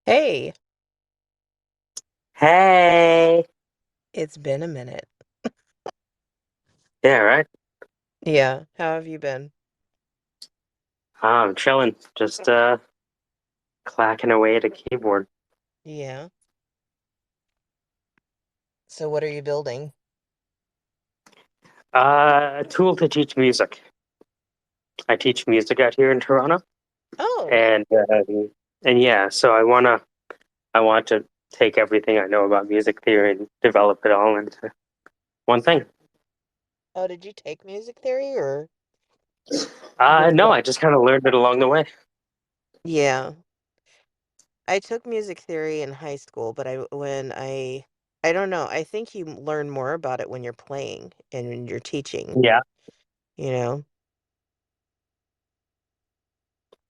Hey, Hey. it's been a minute. Yeah, right. Yeah, how have you been? I'm chilling, just clacking away at a keyboard. Yeah. So what are you building? A tool to teach music. I teach music out here in Toronto, Oh, and yeah, so I want to take everything I know about music theory and develop it all into one thing. oh, did you take music theory or just No, I just kind of learned it along the way. Yeah. I took music theory in high school, but I don't know. I think you learn more about it when you're playing and when you're teaching, Yeah, you know?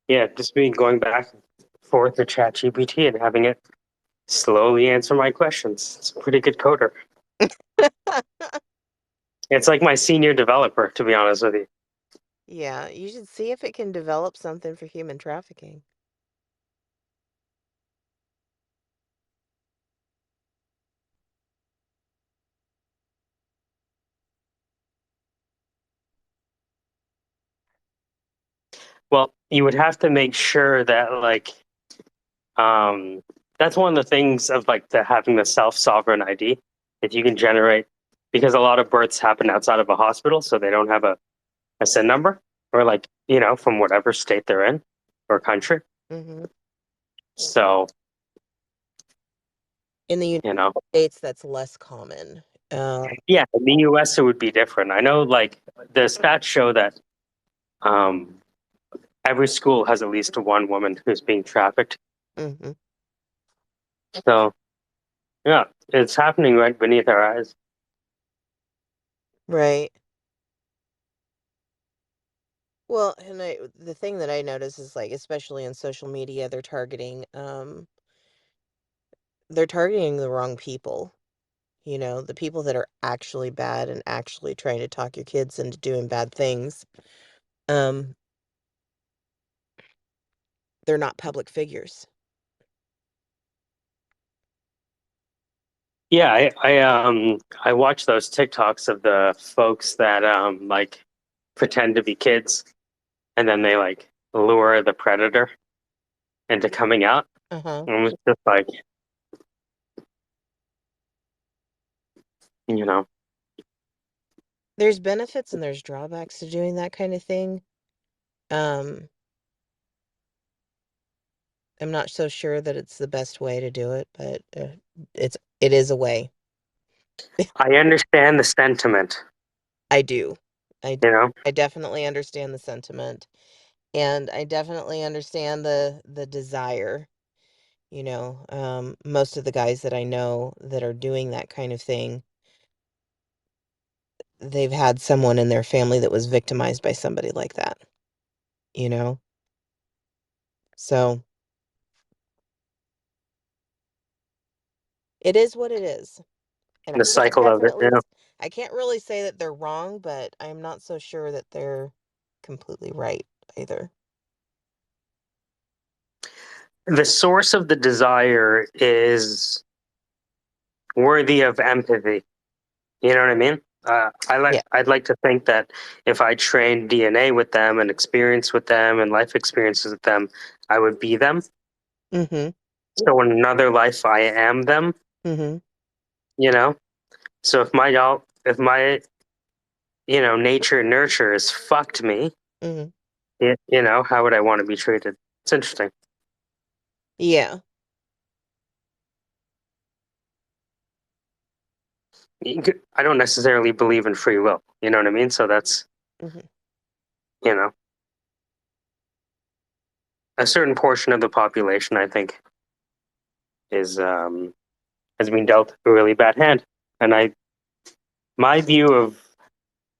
yeah, just me going back and forth to ChatGPT and having it slowly answer my questions. It's a pretty good coder. It's like my senior developer, to be honest with you. Yeah, you should see if it can develop something for human trafficking. Well, you would have to make sure that um that's one of the things of like the having the self-sovereign ID. If you can generate, because a lot of births happen outside of a hospital, so they don't have a SIN number, or like, from whatever state they're in or country. Hmm. So, In the United you know, States, that's less common. Um, yeah, in the US it would be different. I know like the stats show that um every school has at least one woman who's being trafficked. mhm. So, yeah, it's happening right beneath our eyes. Right. Well, and the thing that I notice is like, especially in social media, they're targeting the wrong people. The people that are actually bad and actually trying to talk your kids into doing bad things. Um, they're not public figures. Yeah, I watch those TikToks of the folks that like pretend to be kids and then they like lure the predator into coming out. Uh-huh. And it's just like, you know, There's benefits and there's drawbacks to doing that kind of thing. Um, I'm not so sure that it's the best way to do it, but it is a way. I understand the sentiment, I do. I you know. I definitely understand the sentiment. And I definitely understand the desire. Most of the guys that I know that are doing that kind of thing, they've had someone in their family that was victimized by somebody like that, you know? So it is what it is. And The cycle of it, I can't really say that they're wrong, but I'm not so sure that they're completely right either. The source of the desire is worthy of empathy. You know what I mean? Yeah. I'd like to think that if I trained DNA with them and experience with them and life experiences with them, I would be them. Mm-hmm. So in another life, I am them. Mm-hmm. You know. So if my nature and nurture has fucked me, Mm-hmm. how would I want to be treated? It's interesting. Yeah. I don't necessarily believe in free will. You know what I mean? So that's Mm-hmm. you know a certain portion of the population, I think, is has been dealt a really bad hand. And my view of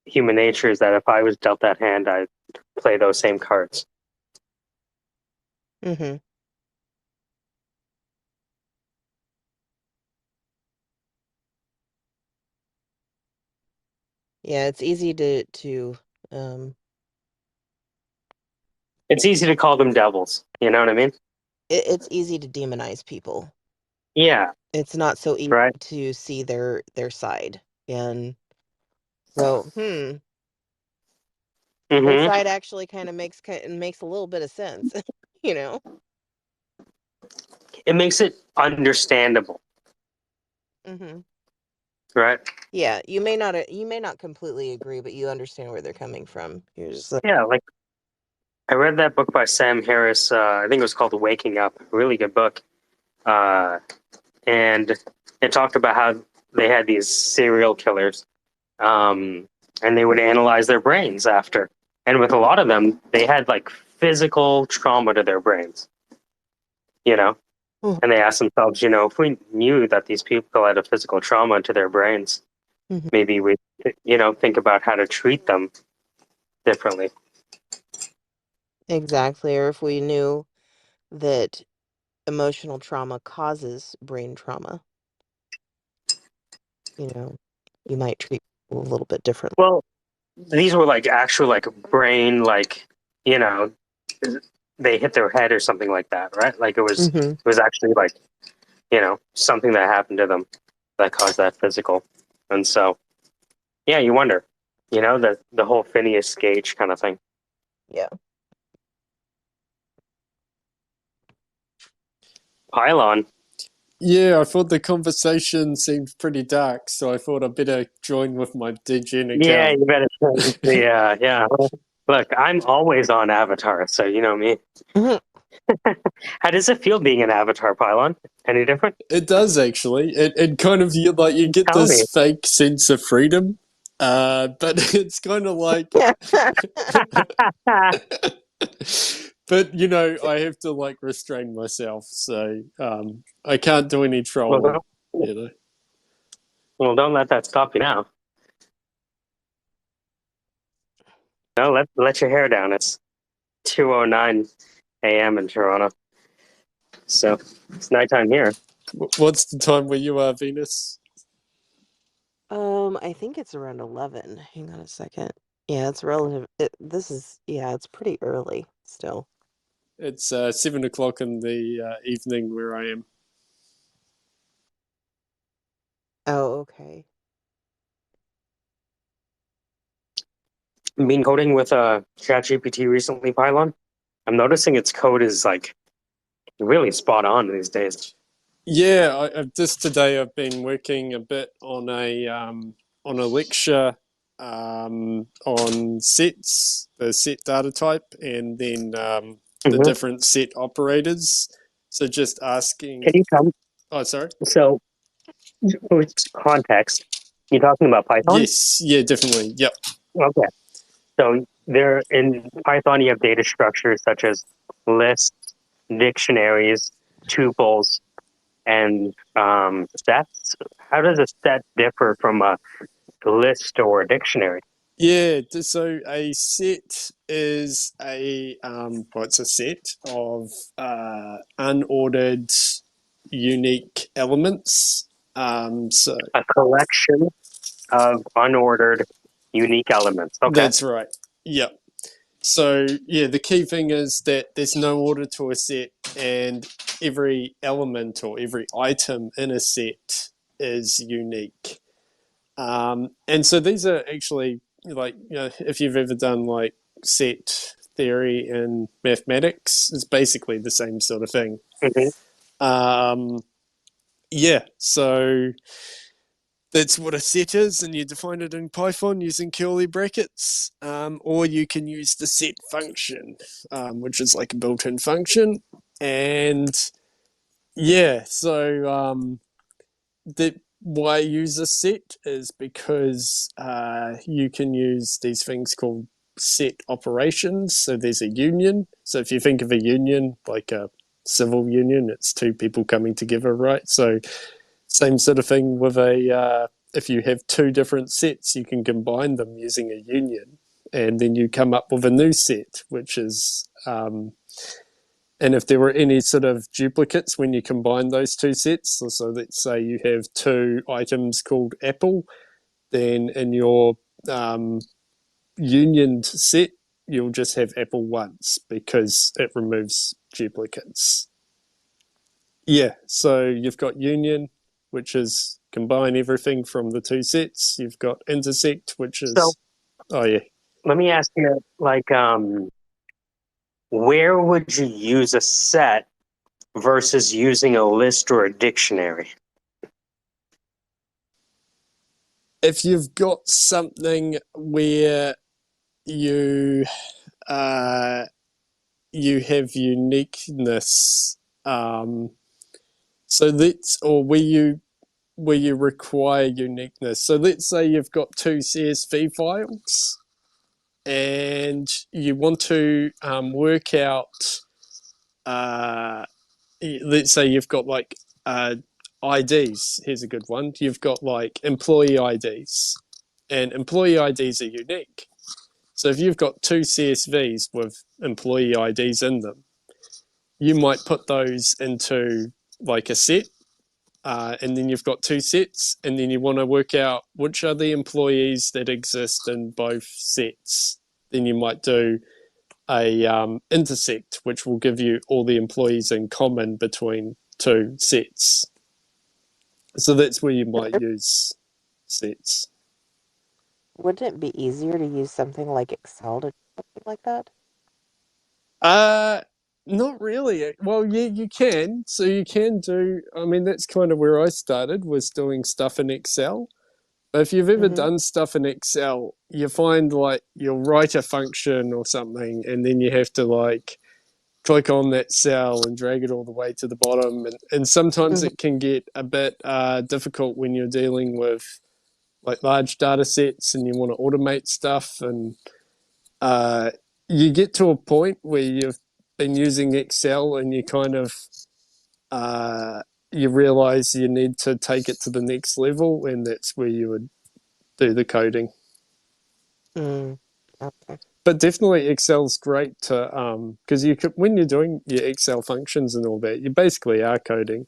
human nature is that if I was dealt that hand, I'd play those same cards. Mm-hmm. Yeah, it's easy to um It's easy to call them devils. You know what I mean? it's easy to demonize people. Yeah, It's not so easy right. to see their side. And so, their Hmm. side actually kind of makes a little bit of sense, you know? It makes it understandable, Hmm. right? Yeah, you may not completely agree, but you understand where they're coming from. You're just like, Yeah, like I read that book by Sam Harris. I think it was called Waking Up. Really good book. Uh, and it talked about how they had these serial killers, and they would analyze their brains after. And with a lot of them, they had like physical trauma to their brains, you know? oh, And they asked themselves, if we knew that these people had a physical trauma to their brains, mhm, maybe we, think about how to treat them differently. exactly. Or if we knew that emotional trauma causes brain trauma, you know, you might treat people a little bit differently. Well, these were like actual like brain you know they hit their head or something like that, right? Like Hmm. it was actually like something that happened to them that caused that physical. And so yeah, you wonder, the whole Phineas Gage kind of thing. Yeah. Pylon. Yeah, I thought the conversation seemed pretty dark, so I thought I'd better join with my DGen Yeah, account. you better change the yeah. Look, I'm always on Avatar, so you know me. Mhm. How does it feel being an Avatar, Pylon? Any different? It does actually. It kind of you get Tell me. this fake sense of freedom, but it's kind of like, but I have to like restrain myself, so I can't do any well, trolling. don't, You know, well, don't let that stop you now. No, let your hair down. It's 2:09 a.m. in Toronto, so it's nighttime here. What's the time where you are, Venus? I think it's around 11. Hang on a second. Yeah, it's relative. Yeah, it's pretty early still. It's 7 o'clock in the evening where I am. Oh, okay. Been coding with ChatGPT recently, Pylon. I'm noticing its code is like really spot on these days. Yeah, just today I've been working a bit on a lecture on sets, the set data type, and then the Hmm. different set operators. So just Can asking. you come? Oh, sorry. So, for context, you talking about Python? Yes, yeah, definitely. Yep. Okay. So there in Python, you have data structures such as lists, dictionaries, tuples, and sets. How does a set differ from a list or a dictionary? Yeah, so a set is well, it's a set of unordered, unique elements. So A collection of unordered, unique elements. Okay. that's right. Yep. So yeah, the key thing is that there's no order to a set, and every element or every item in a set is unique. And so these are actually like, if you've ever done like set theory in mathematics, it's basically the same sort of thing. Hmm. Um, yeah, so that's what a set is, and you define it in Python using curly brackets, or you can use the set function, which is like a built-in function. And yeah, so the why I use a set is because you can use these things called set operations. So there's a union. So if you think of a union like a civil union, it's two people coming together, right? So same sort of thing with a if you have two different sets, you can combine them using a union, and then you come up with a new set, which is and if there were any sort of duplicates when you combine those two sets, so let's say you have two items called apple, then in your um, unioned set, you'll just have apple once because it removes duplicates. Yeah, so you've got union, which is combine everything from the two sets. You've got intersect, which So is oh yeah. let me ask you, like, where would you use a set versus using a list or a dictionary? If you've got something where you uh, you have uniqueness, so let's or where you require uniqueness. So let's say you've got two CSV files and you want to work out. Uh, let's say you've got like IDs. Here's a good one. You've got like employee IDs, and employee IDs are unique. So if you've got two CSVs with employee IDs in them, you might put those into like a set, and then you've got two sets, and then you want to work out which are the employees that exist in both sets. Then you might do a intersect, which will give you all the employees in common between two sets. So that's where you might use sets. Wouldn't it be easier to use something like Excel to do something like that? Uh Not really. Well, yeah, you can. So you can do. I mean, that's kind of where I started was doing stuff in Excel. But if you've ever Mm-hmm. done stuff in Excel, you find like you'll write a function or something, and then you have to like click on that cell and drag it all the way to the bottom. And sometimes Mm-hmm. it can get a bit difficult when you're dealing with like large data sets and you want to automate stuff. And uh, you get to a point where you've been using Excel and you kind of uh, you realize you need to take it to the next level, and that's where you would do the coding. Mm. Okay. But definitely Excel's great to because you could when you're doing your Excel functions and all that, you basically are coding.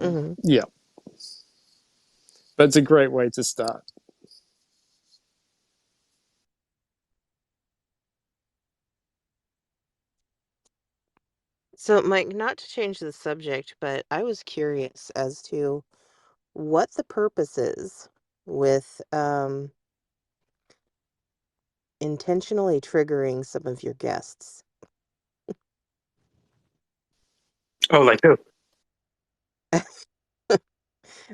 Mm-hmm. Yeah, but it's a great way to start. So, Mike, not to change the subject, but I was curious as to what the purpose is with intentionally triggering some of your guests. Oh, like who?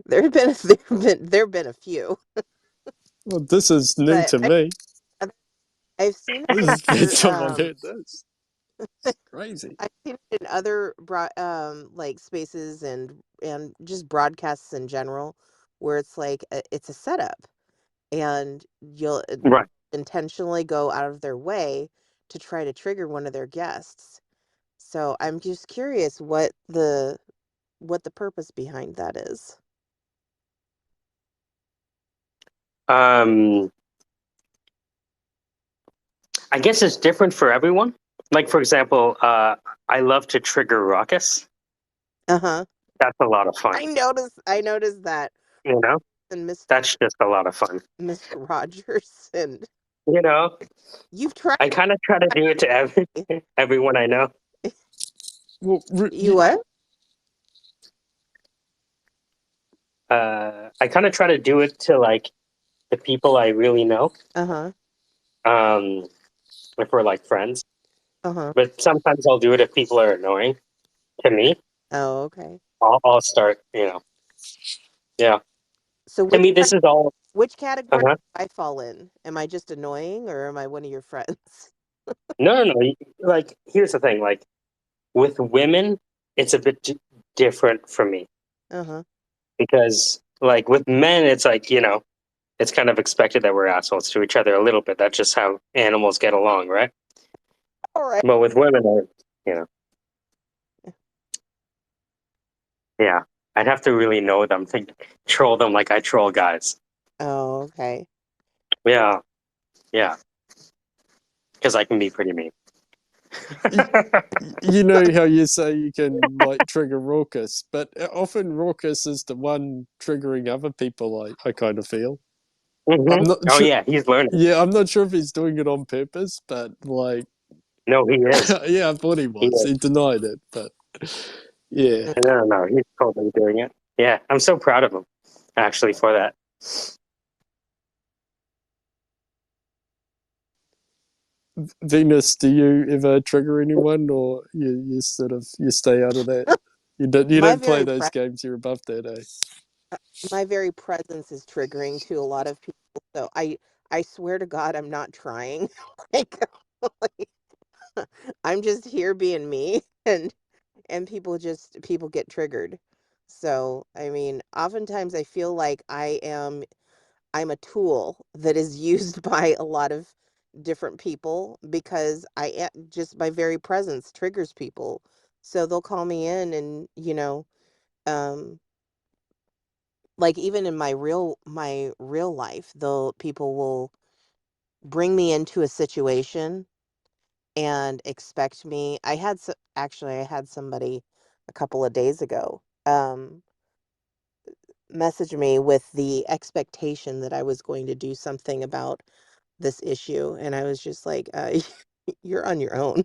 There have been a few, Well, this is new but to me. I've seen it This in is the other first time I've heard this. It's crazy. I've seen it in other like spaces and just broadcasts in general, where it's like it's a setup, and you'll Right. intentionally go out of their way to try to trigger one of their guests. So I'm just curious what the purpose behind that is. Um, I guess it's different for everyone. Like, for example, I love to trigger ruckus. Uh-huh. That's a lot of fun. I noticed that. You know, And that's just a lot of fun. Mr. Rogers, and You know, you've tried I kind of try to do it to everyone I know. Well, you what? I kind of try to do it to like the people I really know. Uh-huh. Um, if we're like friends, Uh-huh. but sometimes I'll do it if people are annoying to me. Oh, okay. I'll start. You know, yeah. So To me, this is all. which category Uh-huh. do I fall in? Am I just annoying or am I one of your friends? No, no, no. Like, here's the thing. Like with women, it's a bit different for me Uh-huh. because, like, with men, it's like it's kind of expected that we're assholes to each other a little bit. That's just how animals get along, right? All right. But with women, you know, yeah, I'd have to really know them to troll them like I troll guys. Oh, okay. Yeah, yeah, because I can be pretty mean. you know how you say you can like trigger raucous, but often raucous is the one triggering other people. I kind of feel. I'm not Oh sure. yeah, he's learning. Yeah, I'm not sure if he's doing it on purpose, but like, No, he is. yeah, I thought he He was. is. He denied it, but Yeah. No, no, he's totally doing it. Yeah, I'm so proud of him, actually, for that. Venus, do you ever trigger anyone, or you sort of you stay out of that? You My don't play very those games. You're above that, eh? my very presence is triggering to a lot of people. So I swear to God, I'm not trying. like, like, I'm just here being me, and people get triggered. So I mean, oftentimes I feel like I'm a tool that is used by a lot of different people because just my very presence triggers people. So they'll call me in and, um like even in my real life, the people will bring me into a situation and expect me. Actually I had somebody a couple of days ago message me with the expectation that I was going to do something about this issue, and I was just like, you're on your own.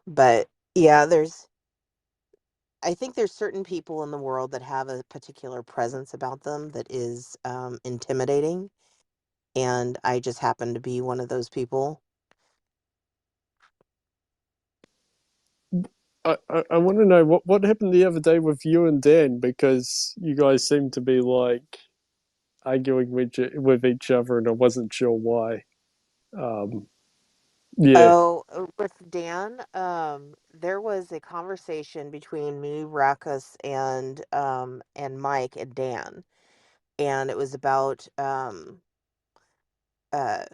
But yeah, I think there's certain people in the world that have a particular presence about them that is intimidating, and I just happen to be one of those people. I want to know what happened the other day with you and Dan, because you guys seem to be like arguing with each other, and I wasn't sure why. Um, yeah. Oh, with Dan, there was a conversation between me, Ruckus, and Mike and Dan, and it was about uh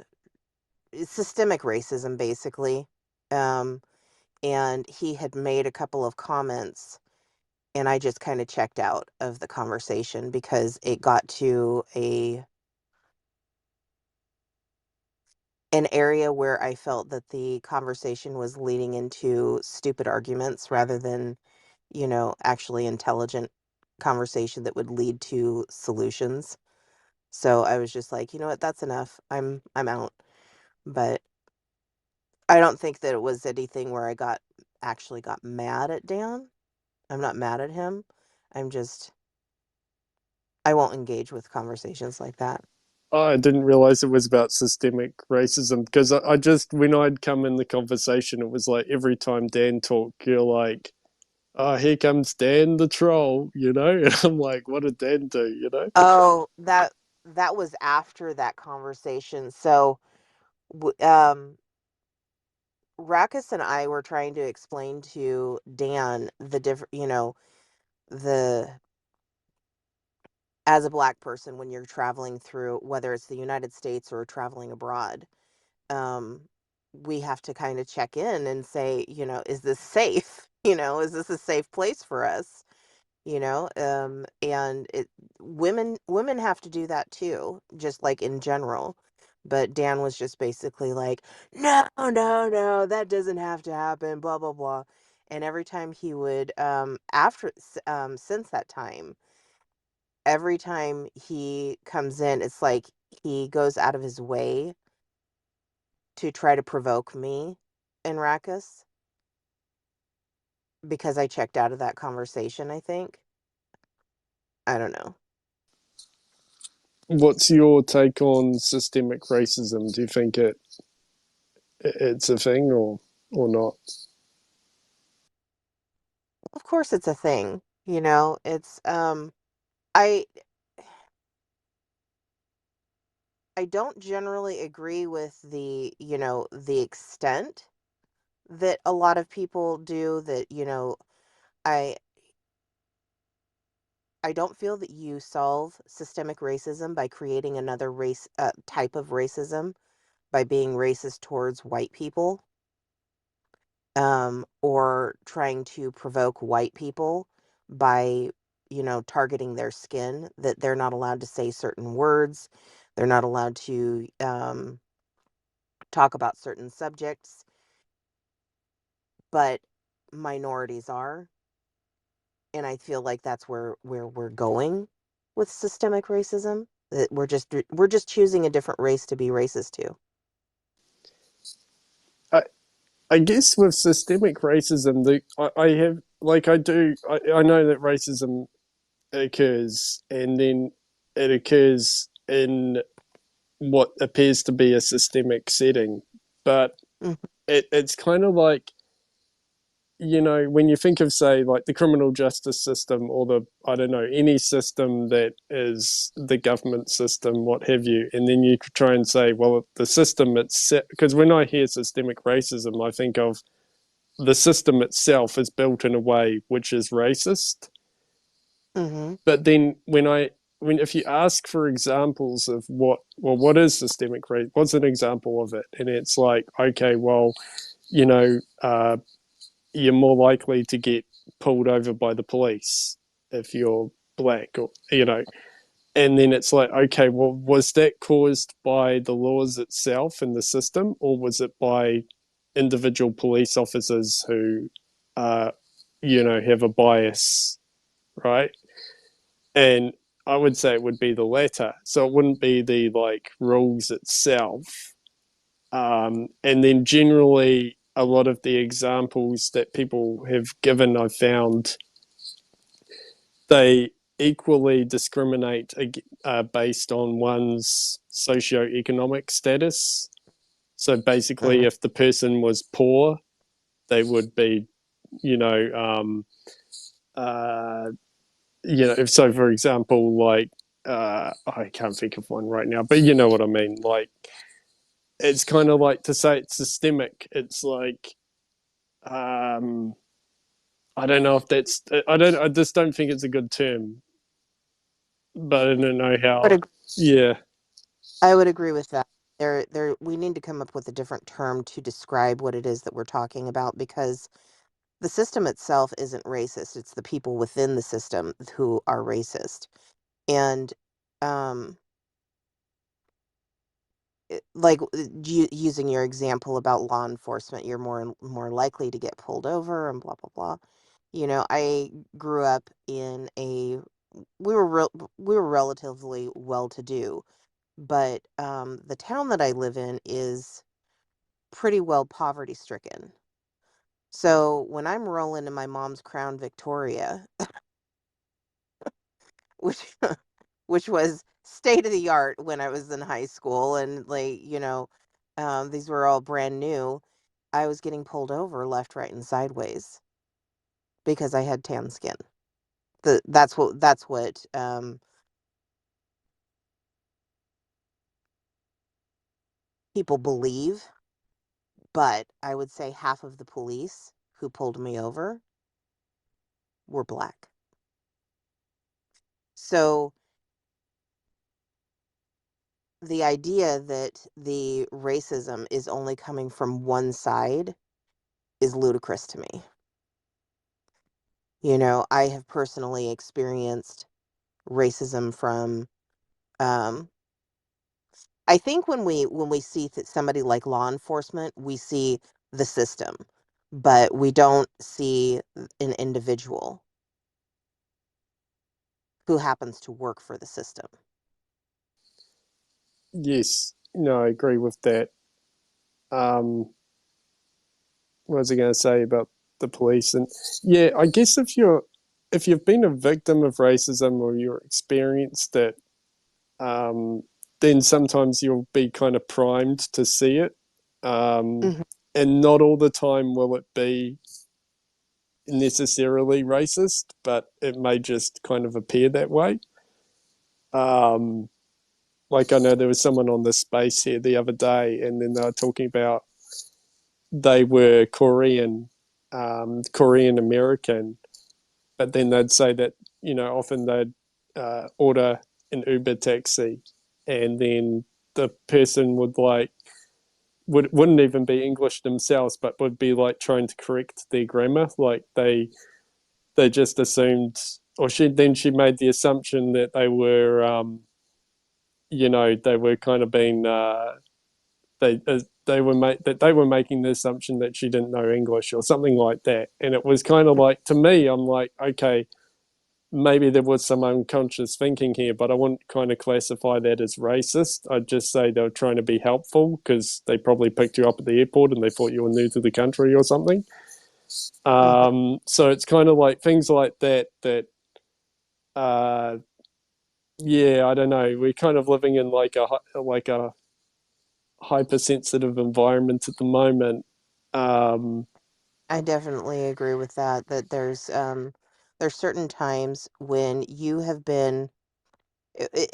systemic racism, basically. Um, and he had made a couple of comments, and I just kind of checked out of the conversation because it got to an area where I felt that the conversation was leading into stupid arguments rather than, actually intelligent conversation that would lead to solutions. So I was just like, you know what, that's enough. I'm out. But I don't think that it was anything where I got mad at Dan. I'm not mad at him. I'm just I won't engage with conversations like that. I didn't realize it was about systemic racism, because I just, when I'd come in the conversation, it was like every time Dan talked, you're like, oh, here comes Dan the troll, you know? And I'm like, what did Dan do, you know? Oh, that was after that conversation. So, Ruckus and I were trying to explain to Dan the different, the as a black person when you're traveling through, whether it's the United States or traveling abroad, um, we have to kind of check in and say, is this safe? Is this a safe place for us? And women have to do that too, just like in general. But Dan was just basically like, no, no, no, that doesn't have to happen, blah blah blah. And every time he would, since that time, every time he comes in, it's like he goes out of his way to try to provoke me and Ruckus because I checked out of that conversation, I think. I don't know. What's your take on systemic racism? Do you think it's a thing, or not? Of course it's a thing, it's I I don't generally agree with the extent that a lot of people do that, I I don't feel that you solve systemic racism by creating another type of racism by being racist towards white people, or trying to provoke white people by, targeting their skin, that they're not allowed to say certain words, they're not allowed to talk about certain subjects, but minorities are. And I feel like that's where we're going with systemic racism. That we're just choosing a different race to be racist to. I guess with systemic racism, I have like I know that racism occurs, and then it occurs in what appears to be a systemic setting, but Mhm, it's kind of like, when you think of, say, like the criminal justice system, or the, I don't know, any system that is the government system, what have you, and then you could try and say, well, the system itself, because when I hear systemic racism, I think of the system itself is built in a way which is racist. mhm. But then when if you ask for examples of what is systemic racism, what's an example of it, and it's like, okay, well, you know, you're more likely to get pulled over by the police if you're black, or and then it's like, okay, well, was that caused by the laws itself and the system, or was it by individual police officers who have a bias, right? And I would say it would be the latter. So it wouldn't be the like rules itself. And then generally, a lot of the examples that people have given, I found they equally discriminate based on one's socioeconomic status. So basically, Mhm. if the person was poor, they would be, you know, um, uh, if so, for example, like I can't think of one right now, but you know what I mean. Like, it's kind of like, to say it's systemic. It's like, um, I don't know if that's. I don't. I just don't think it's a good term, but I don't know But how. Yeah. I would agree with that. We need to come up with a different term to describe what it is that we're talking about, because the system itself isn't racist. It's the people within the system who are racist. And um like using your example about law enforcement, you're more likely to get pulled over and blah blah blah. I grew up in a we were we were relatively well to do, but the town that I live in is pretty well poverty stricken. So when I'm rolling in my mom's Crown Victoria, which which was state of the art when I was in high school, and these were all brand new, I was getting pulled over left, right, and sideways because I had tan skin. That's what people believe, but I would say half of the police who pulled me over were black. So the idea that the racism is only coming from one side is ludicrous to me. I have personally experienced racism from um I think when we see somebody like law enforcement, we see the system, but we don't see an individual who happens to work for the system. Yes. No, I agree with that. Um, what was I going to say about the police? And yeah, I guess if you've been a victim of racism, or you're experienced it, um, then sometimes you'll be kind of primed to see it. Um, Mhm. and not all the time will it be necessarily racist, but it may just kind of appear that way. Um, like, I know there was someone on the space here the other day, and then they were talking about they were Korean, Korean American, but then they'd say that, often they'd order an Uber taxi, and then the person wouldn't even be English themselves, but would be like trying to correct their grammar. Like, they just assumed, or she made the assumption that they were kind of being they were that they were making the assumption that she didn't know English or something like that. And it was kind of like, to me, I'm like, okay, maybe there was some unconscious thinking here, but I wouldn't kind of classify that as racist. I'd just say they were trying to be helpful because they probably picked you up at the airport and they thought you were new to the country or something. Hmm. So it's kind of like things like that. Uh, yeah, I don't know. We're kind of living in like a hypersensitive environment at the moment. Um, I definitely agree with that, that there's certain times when you have been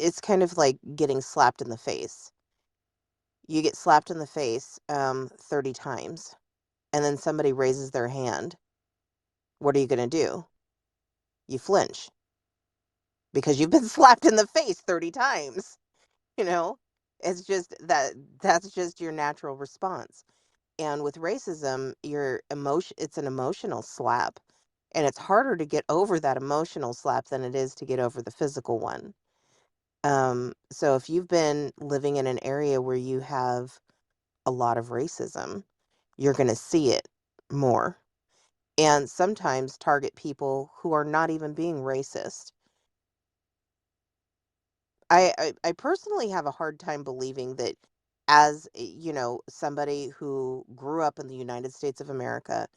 it's kind of like getting slapped in the face. You get slapped in the face 30 times and then somebody raises their hand. What are you going to do? You flinch because you've been slapped in the face 30 times, you know? It's just that's just your natural response. And with racism, your emotion it's an emotional slap. And it's harder to get over that emotional slap than it is to get over the physical one. So if you've been living in an area where you have a lot of racism, you're going to see it more. And sometimes target people who are not even being racist. I personally have a hard time believing that as somebody who grew up in the United States of America,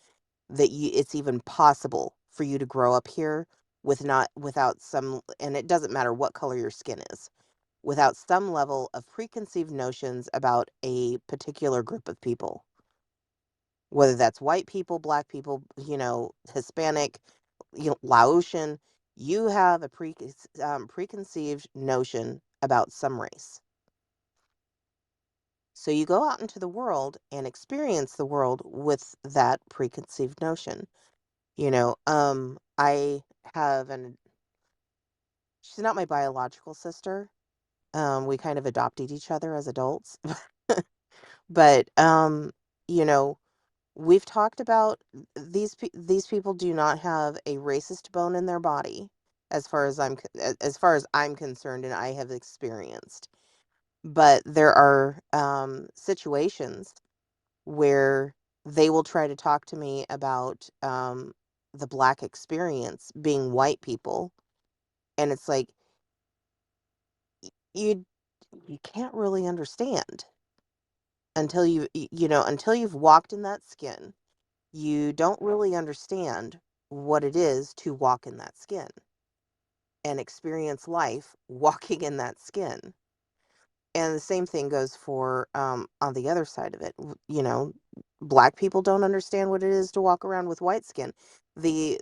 that it's even possible for you to grow up here without some, and it doesn't matter what color your skin is, without some level of preconceived notions about a particular group of people, whether that's white people, black people, Hispanic, Laotian. You have a preconceived notion about some race. So you go out into the world and experience the world with that preconceived notion. I have she's not my biological sister. We kind of adopted each other as adults. But you know, we've talked about these people do not have a racist bone in their body as far as I'm concerned and I have experienced. But there are situations where they will try to talk to me about the black experience being white people, and it's like you you can't really understand until until you've walked in that skin. You don't really understand what it is to walk in that skin and experience life walking in that skin. And the same thing goes for on the other side of it. Black people don't understand what it is to walk around with white skin. The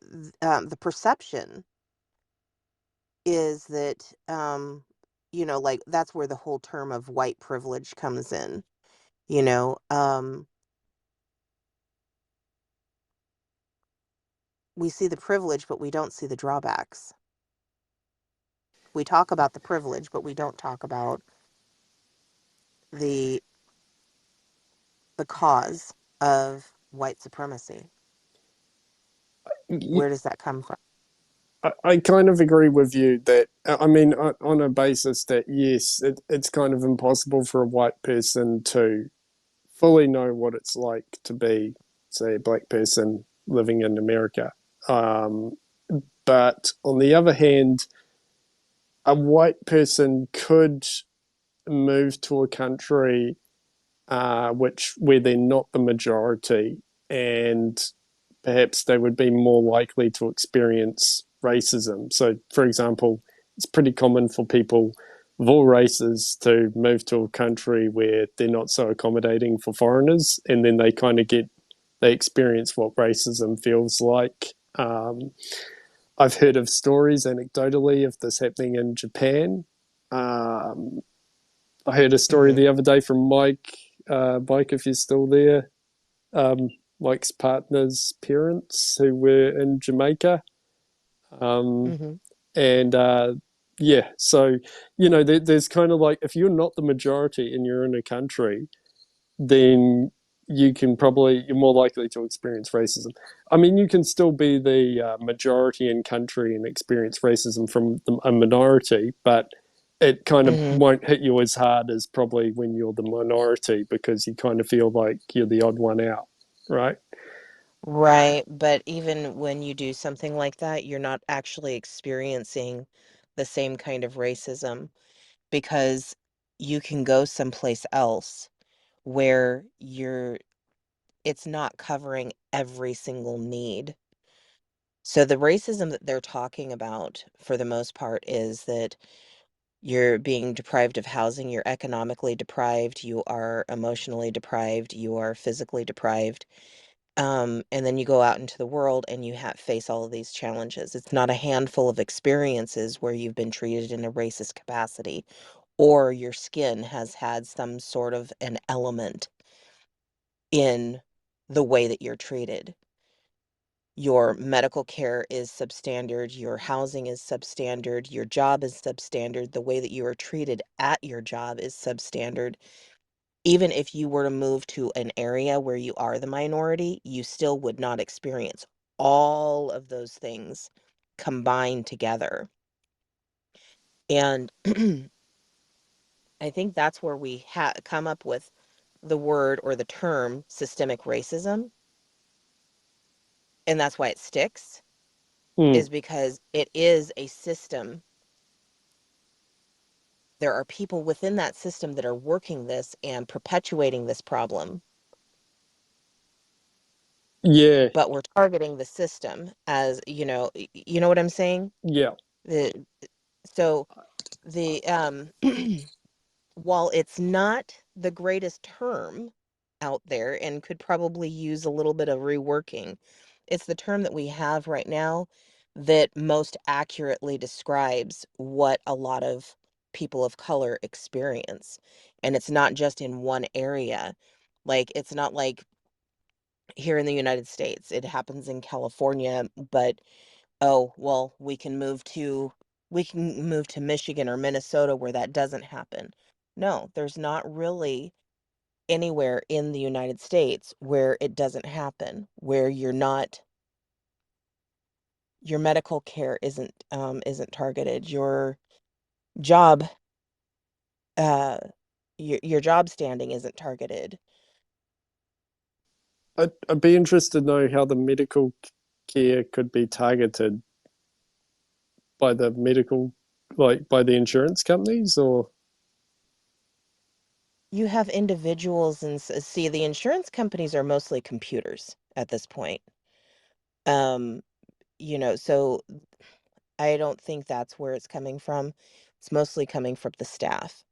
perception is that like that's where the whole term of white privilege comes in. You know, we see the privilege, but we don't see the drawbacks. We talk about the privilege, but we don't talk about the the cause of white supremacy. Where does that come from? I kind of agree with you that, I mean, on a basis that yes, it's kind of impossible for a white person to fully know what it's like to be, say, a black person living in America. Um, but on the other hand, a white person could move to a country which where they're not the majority, and perhaps they would be more likely to experience racism. So, for example, it's pretty common for people of all races to move to a country where they're not so accommodating for foreigners, and then they kind of they experience what racism feels like. I've heard of stories anecdotally of this happening in Japan. Um, I heard a story Mm-hmm. the other day from Mike. Mike, if you're still there, um, Mike's partner's parents who were in Jamaica. Um, Mm-hmm. and yeah, so, there's kind of like, if you're not the majority and you're in a country, then you're more likely to experience racism. I mean, you can still be the majority in country and experience racism from a minority, but it kind of Mm-hmm. won't hit you as hard as probably when you're the minority because you kind of feel like you're the odd one out, right? Right, but even when you do something like that, you're not actually experiencing the same kind of racism because you can go someplace else where it's not covering every single need. So the racism that they're talking about for the most part is that you're being deprived of housing, you're economically deprived, you are emotionally deprived, you are physically deprived. And then you go out into the world and you face all of these challenges. It's not a handful of experiences where you've been treated in a racist capacity or your skin has had some sort of an element in the way that you're treated. Your medical care is substandard, your housing is substandard, your job is substandard, the way that you are treated at your job is substandard. Even if you were to move to an area where you are the minority, you still would not experience all of those things combined together. And I think that's where we come up with the word or the term systemic racism. And that's why it sticks, Hmm. is because it is a system. There are people within that system that are working this and perpetuating this problem, Yeah, but we're targeting the system as, you know what I'm saying? yeah. The so the while it's not the greatest term out there and could probably use a little bit of reworking, it's the term that we have right now that most accurately describes what a lot of people of color experience. And it's not just in one area. Like, it's not like here in the United States, it happens in California, but oh, well, we can move to Michigan or Minnesota where that doesn't happen. No, there's not really anywhere in the United States where it doesn't happen, where your medical care isn't targeted, job uh your job standing isn't targeted. I'd be interested to know how the medical care could be targeted by the medical, like by the insurance companies, or You have individuals and see, the insurance companies are mostly computers at this point. Um, so I don't think that's where it's coming from. It's mostly coming from the staff.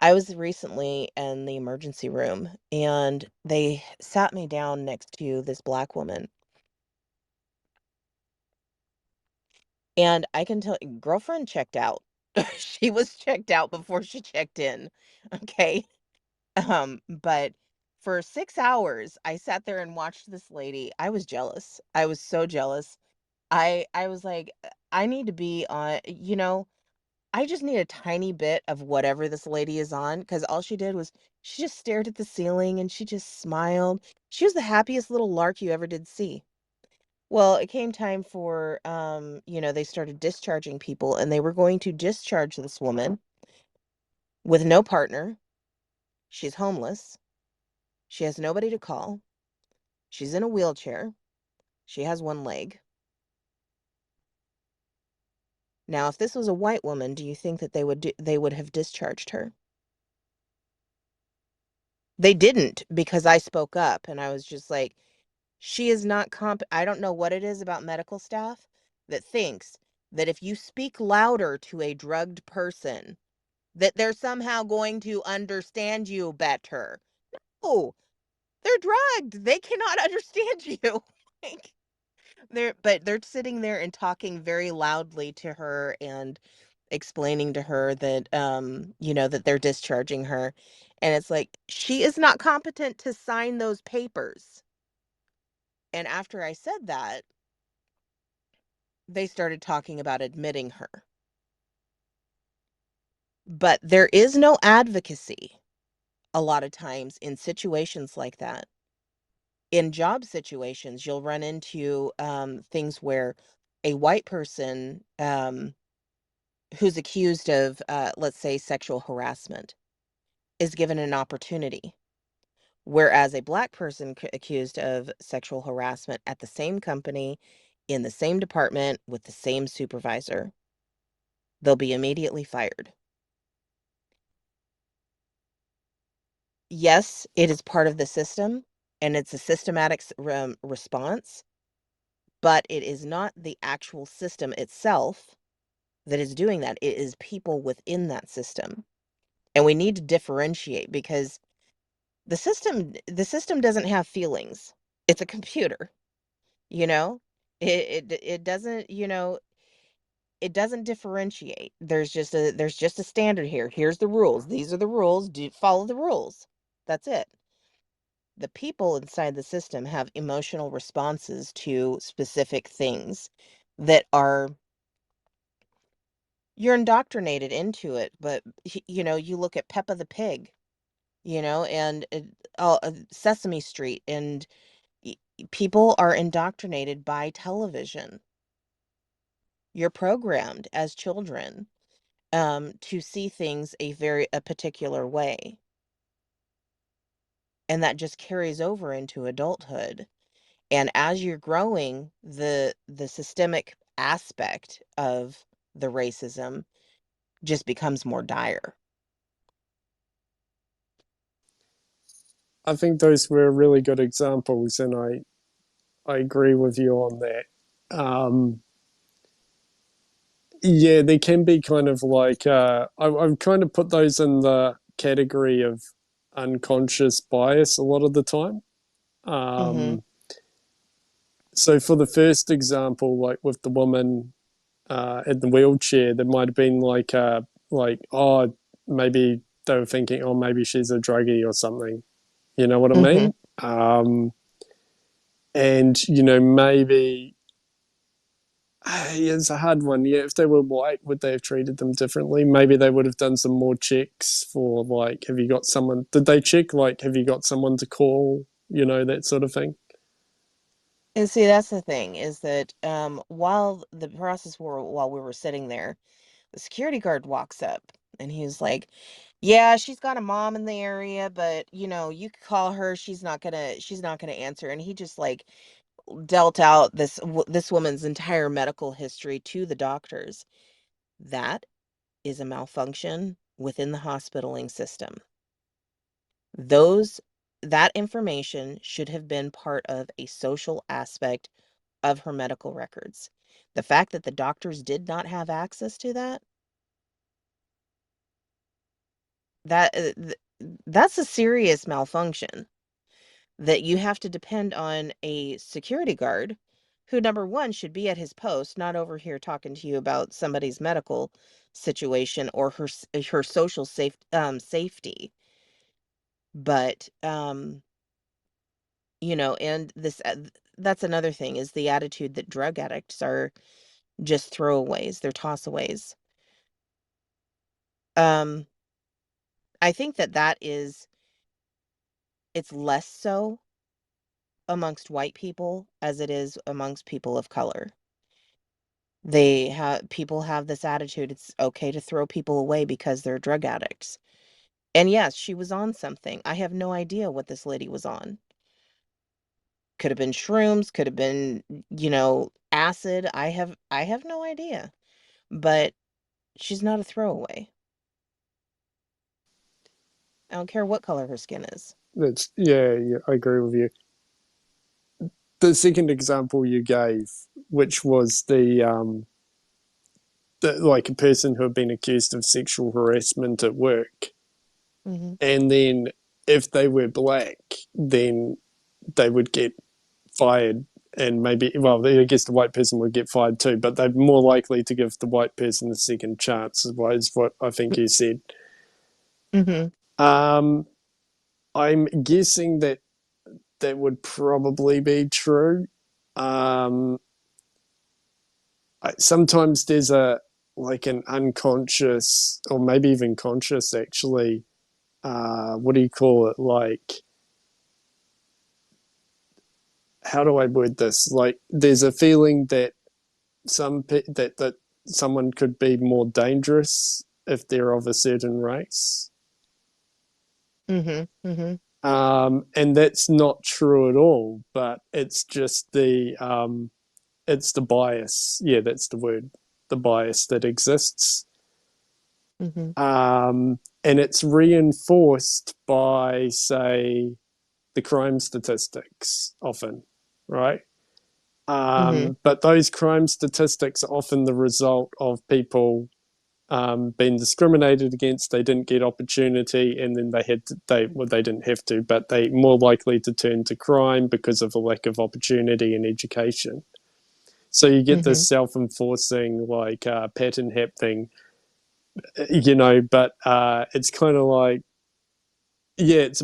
I was recently in the emergency room and they sat me down next to this black woman. And I can tell girlfriend checked out. She was checked out before she checked in. Okay. But for 6 hours, I sat there and watched this lady. I was jealous. I was so jealous. I was like, I need to be on, I just need a tiny bit of whatever this lady is on because all she did was she just stared at the ceiling and she just smiled. She was the happiest little lark you ever did see. Well, it came time for, they started discharging people and they were going to discharge this woman with no partner. She's homeless. She has nobody to call. She's in a wheelchair. She has one leg. Now, if this was a white woman, do you think that they would have discharged her? They didn't because I spoke up and I was just like, she is not I don't know what it is about medical staff that thinks that if you speak louder to a drugged person, that they're somehow going to understand you better. Oh, they're drugged. They cannot understand you. Like, they're sitting there and talking very loudly to her and explaining to her that that they're discharging her. And it's like she is not competent to sign those papers. And after I said that, they started talking about admitting her. But there is no advocacy a lot of times in situations like that. In job situations, you'll run into things where a white person who's accused of, let's say, sexual harassment is given an opportunity. Whereas a black person accused of sexual harassment at the same company, in the same department, with the same supervisor, they'll be immediately fired. Yes, it is part of the system and it's a systematic response, but it is not the actual system itself that is doing that. It is people within that system. And we need to differentiate because the system doesn't have feelings. It's a computer, you know? It doesn't, it doesn't differentiate. There's just a standard here. Here's the rules. These are the rules. Do follow the rules. That's it. The people inside the system have emotional responses to specific things that are you're indoctrinated into it, but you look at Peppa the Pig, and Sesame Street, and people are indoctrinated by television. You're programmed as children to see things a particular way, and that just carries over into adulthood. And as you're growing, the systemic aspect of the racism just becomes more dire. I think those were really good examples, and I agree with you on that. Yeah, they can be kind of like I've kind of put those in the category of unconscious bias a lot of the time. Mm-hmm. Um, so for the first example, like with the woman in the wheelchair, there might have been like oh maybe they were thinking oh maybe she's a druggie or something. You know what I Mm-hmm. mean? And maybe it's a hard one. Yeah, if they were white, would they have treated them differently? Maybe they would have done some more checks for like, have you got someone? Did they check like, have you got someone to call? That sort of thing. And see, that's the thing is that while we were sitting there, the security guard walks up and he's like, "Yeah, she's got a mom in the area, but you could call her. She's not gonna answer." And he just like dealt out this woman's entire medical history to the doctors. That is a malfunction within the hospitaling system. Those that information should have been part of a social aspect of her medical records. The fact that the doctors did not have access to that's a serious malfunction that you have to depend on a security guard who, number one, should be at his post, not over here talking to you about somebody's medical situation or her social safety. But and that's another thing is the attitude that drug addicts are just throwaways, they're tossaways. Um, I think it's less so amongst white people as it is amongst people of color. People have this attitude it's okay to throw people away because they're drug addicts. And yes, she was on something. I have no idea what this lady was on. Could have been shrooms, could have been, acid. I have no idea. But she's not a throwaway. I don't care what color her skin is. That's yeah, I agree with you. The second example you gave, which was the like a person who had been accused of sexual harassment at work, Hmm. and then if they were black, then they would get fired, and maybe well I guess the white person would get fired too, but they're more likely to give the white person a second chance is what I think you said. Hmm. um I'm guessing that that would probably be true. um Sometimes there's a like an unconscious or maybe even conscious actually, what do you call it, like how do I word this, like there's a feeling that that someone could be more dangerous if they're of a certain race. Hmm. Hmm. And that's not true at all, but it's just it's the bias. Yeah, that's the word, the bias that exists. Mm-hmm. And it's reinforced by, say, the crime statistics often, right? Mm-hmm. But those crime statistics are often the result of people being discriminated against. They didn't get opportunity, and then they didn't have to, but they more likely to turn to crime because of a lack of opportunity and education. So you get Mm-hmm. this self-enforcing like pattern happening, you know. But it's kind of like, yeah, it's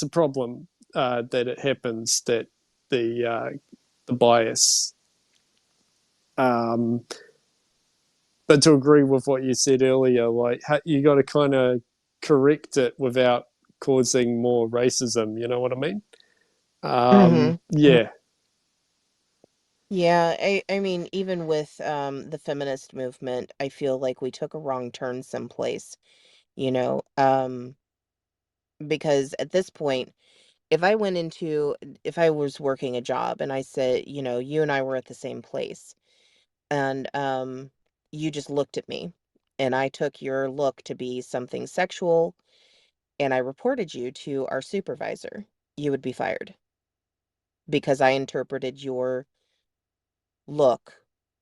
a problem that it happens, that the bias. Um, but to agree with what you said earlier, like you got to kind of correct it without causing more racism. You know what I mean? Mm-hmm. Yeah, Yeah, I mean, even with the feminist movement, I feel like we took a wrong turn someplace, you know, because at this point, if I was working a job and I said, you and I were at the same place, and you just looked at me, and I took your look to be something sexual, and I reported you to our supervisor, you would be fired because I interpreted your look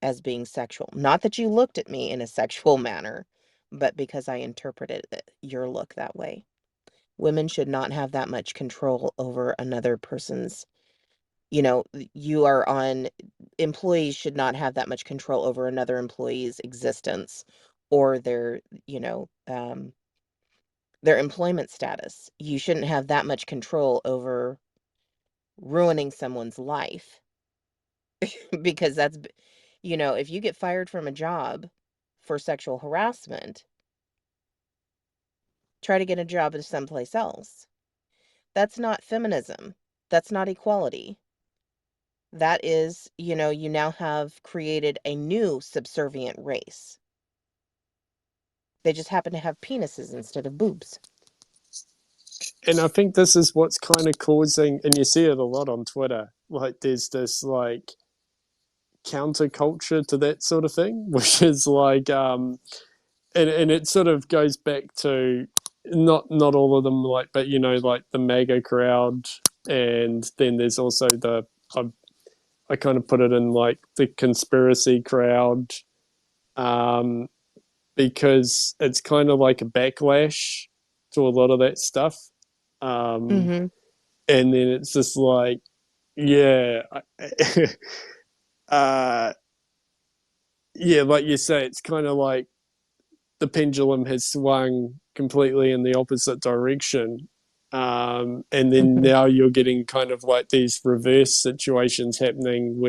as being sexual. Not that you looked at me in a sexual manner, but because I interpreted your look that way. Women should not have that much control over another person's, you are on, employees should not have that much control over another employee's existence or their employment status. You shouldn't have that much control over ruining someone's life because if you get fired from a job for sexual harassment, try to get a job at someplace else. That's not feminism. That's not equality. That is, you now have created a new subservient race. They just happen to have penises instead of boobs. and I think this is what's kind of causing, and you see it a lot on Twitter. Like there's this like counterculture to that sort of thing, which is like and it sort of goes back to not all of them, like, but you know, like the MAGA crowd, and then there's also I kind of put it in like the conspiracy crowd, um, because it's kind of like a backlash to a lot of that stuff, um, Mm-hmm. and then it's just like, yeah, uh, yeah, like you say, it's kind of like the pendulum has swung completely in the opposite direction. And then Mm-hmm. now you're getting kind of like these reverse situations happening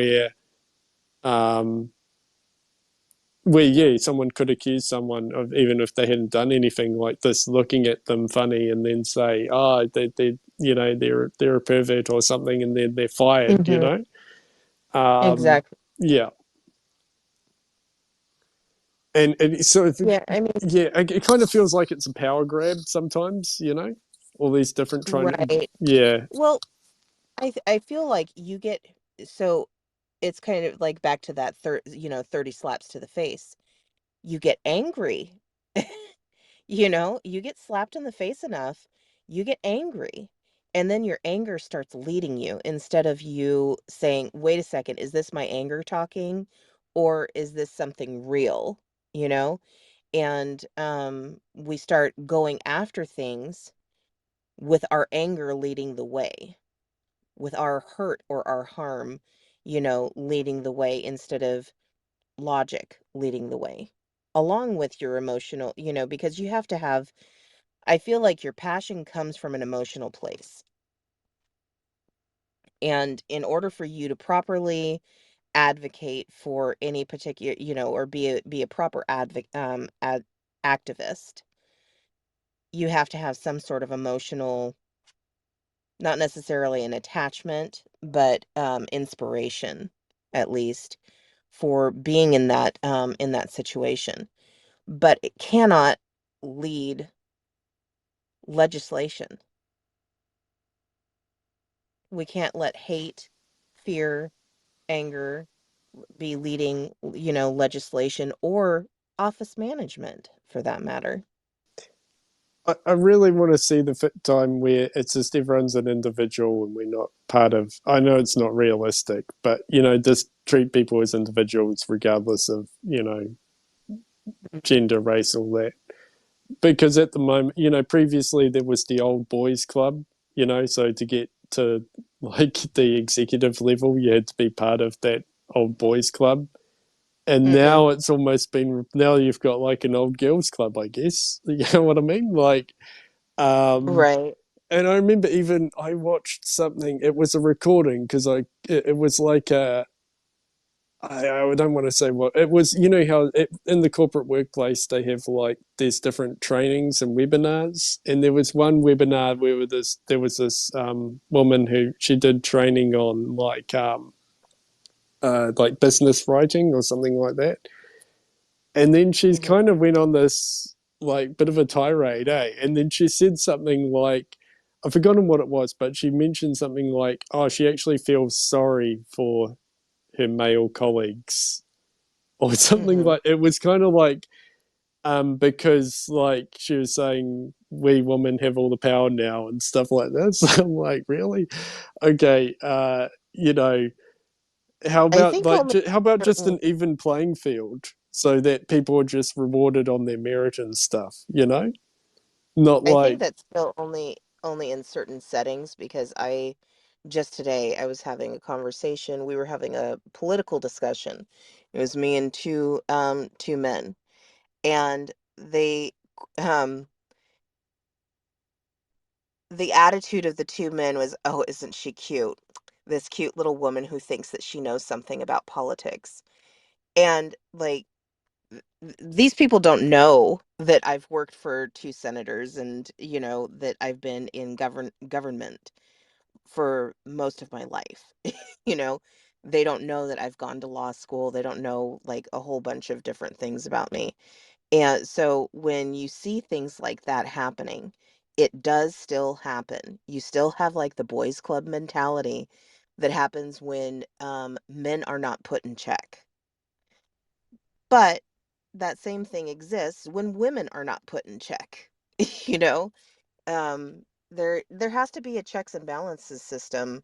um, where yeah, someone could accuse someone of, even if they hadn't done anything like this, looking at them funny and then say, oh, they you know, they're a pervert or something, and then they're fired. You Mm-hmm. know, um, Exactly. yeah, and so if Yeah, I mean, yeah, it kind of feels like it's a power grab sometimes. You know, all these different trying to, right. yeah, Well, I feel like so it's kind of like back to that 30 slaps to the face. You get angry. You get slapped in the face enough, you get angry. And then your anger starts leading you instead of you saying, wait a second, is this my anger talking? Or is this something real? You know? And we start going after things with our anger leading the way, with our hurt or our harm, leading the way instead of logic leading the way. Along with your emotional, because you have to have, I feel like your passion comes from an emotional place. And in order for you to properly advocate for any particular, or be a proper activist, you have to have some sort of emotional, not necessarily an attachment, but inspiration, at least, for being in that situation. But it cannot lead legislation. We can't let hate, fear, anger be leading, legislation or office management for that matter. I really want to see the time where it's just everyone's an individual and we're not part of. I know it's not realistic, but just treat people as individuals regardless of gender, race, all that. Because at the moment, previously there was the old boys club. So to get to like the executive level, you had to be part of that old boys club. And Mm-hmm. now it's almost been now you've got like an old girls club, I guess. You know what I mean? Like, um, Right. and I remember even I watched something. It was a recording because it was like I don't want to say what it was. You know how in the corporate workplace they have like there's different trainings and webinars, and there was one webinar where there was this woman who she did training on like business writing or something like that, and then she's Mm-hmm. kind of went on this like bit of a tirade, eh? And then she said something like, I've forgotten what it was, but she mentioned something like, oh, she actually feels sorry for her male colleagues or something Mm-hmm. like. It was kind of like because like she was saying we women have all the power now and stuff like that. So I'm like, really? Okay, how I about think only how about just certain an even playing field so that people are just rewarded on their merit and stuff, not I think like that's still only in certain settings because I just today I was having a conversation. We were having a political discussion. It was me and two men, and they um the attitude of the two men was, "Oh, isn't she cute? This cute little woman who thinks that she knows something about politics." And like these people don't know that I've worked for two senators and, that I've been in government for most of my life. You know, they don't know that I've gone to law school. They don't know like a whole bunch of different things about me. And so when you see things like that happening, it does still happen. You still have like the boys club mentality that happens when men are not put in check. But that same thing exists when women are not put in check. You know, there has to be a checks and balances system,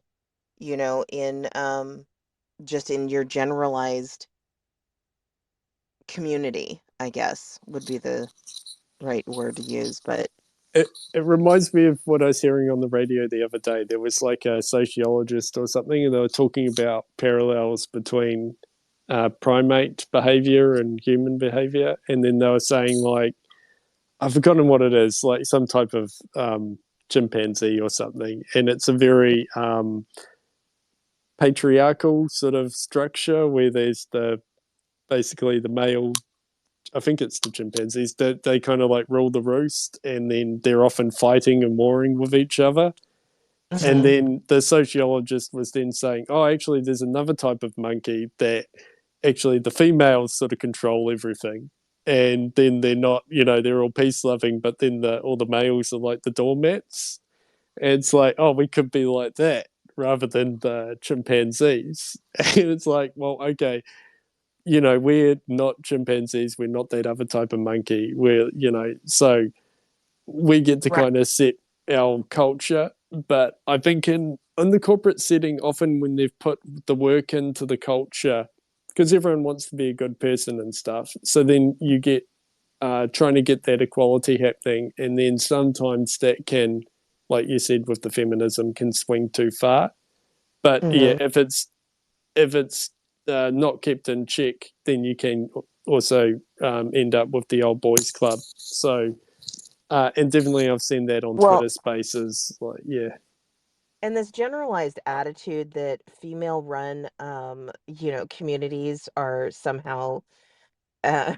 in just in your generalized community, I guess would be the right word to use. But it reminds me of what I was hearing on the radio the other day. There was like a sociologist or something, and they were talking about parallels between primate behavior and human behavior. And then they were saying, like, I've forgotten what it is, like some type of chimpanzee or something. And it's a very patriarchal sort of structure where there's basically the male. I think it's the chimpanzees that they kind of like rule the roost, and then they're often fighting and warring with each other. And Mhm. then the sociologist was then saying, "Oh, actually, there's another type of monkey that actually the females sort of control everything, and then they're not, they're all peace loving, but then all the males are like the doormats." And it's like, oh, we could be like that rather than the chimpanzees. And it's like, well, okay, we're not chimpanzees, we're not that other type of monkey. So we get to Right. kind of set our culture. But I think in the corporate setting, often when they've put the work into the culture, because everyone wants to be a good person and stuff, so then you get trying to get that equality happening, and then sometimes that can, like you said, with the feminism, can swing too far. But yeah, Mhm. if it's not kept in check, then you can also end up with the old boys club. So and definitely I've seen that on Well, Twitter Spaces. Like, yeah, and this generalized attitude that female run communities are somehow uh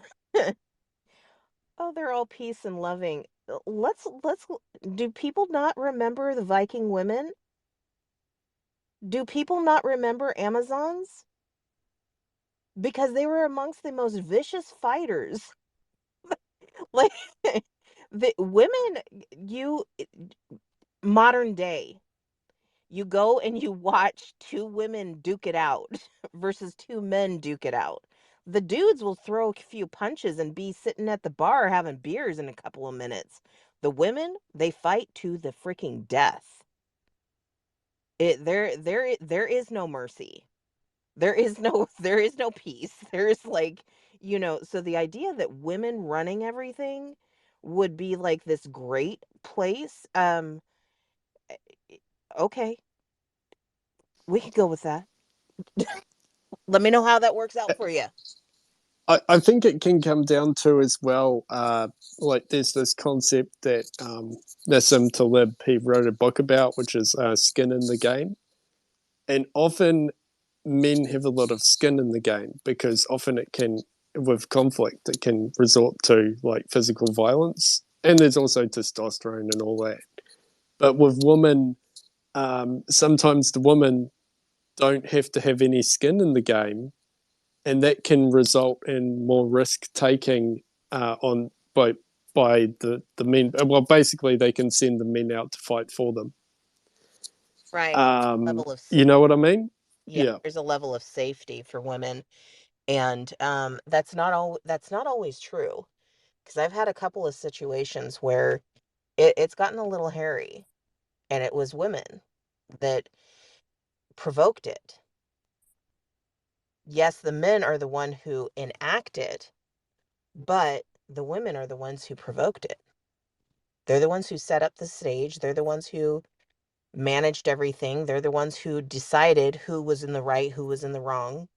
oh, they're all peace and loving. Let's do people not remember the Viking women? Do people not remember Amazons? Because they were amongst the most vicious fighters. Like the women, you modern day. You go and you watch two women duke it out versus two men duke it out. The dudes will throw a few punches and be sitting at the bar having beers in a couple of minutes. The women, they fight to the freaking death. There is no mercy. There is no peace. There's like, so the idea that women running everything would be like this great place, okay, we could go with that. Let me know how that works out for you. I think it can come down to as well, like there's this concept that Nassim Taleb he wrote a book about, which is skin in the game, and often men have a lot of skin in the game because often it can, with conflict, it can resort to like physical violence, and there's also testosterone and all that. But with women, sometimes the women don't have to have any skin in the game, and that can result in more risk taking on by the men. Well, basically, they can send the men out to fight for them. Right. Level of You know what I mean? Yeah, Yeah, there's a level of safety for women, and that's not always true because I've had a couple of situations where it's gotten a little hairy, and it was women that provoked it. Yes, the men are the one who enact it, but the women are the ones who provoked it. They're the ones who set up the stage. They're the ones who managed everything. They're the ones who decided who was in the right, who was in the wrong.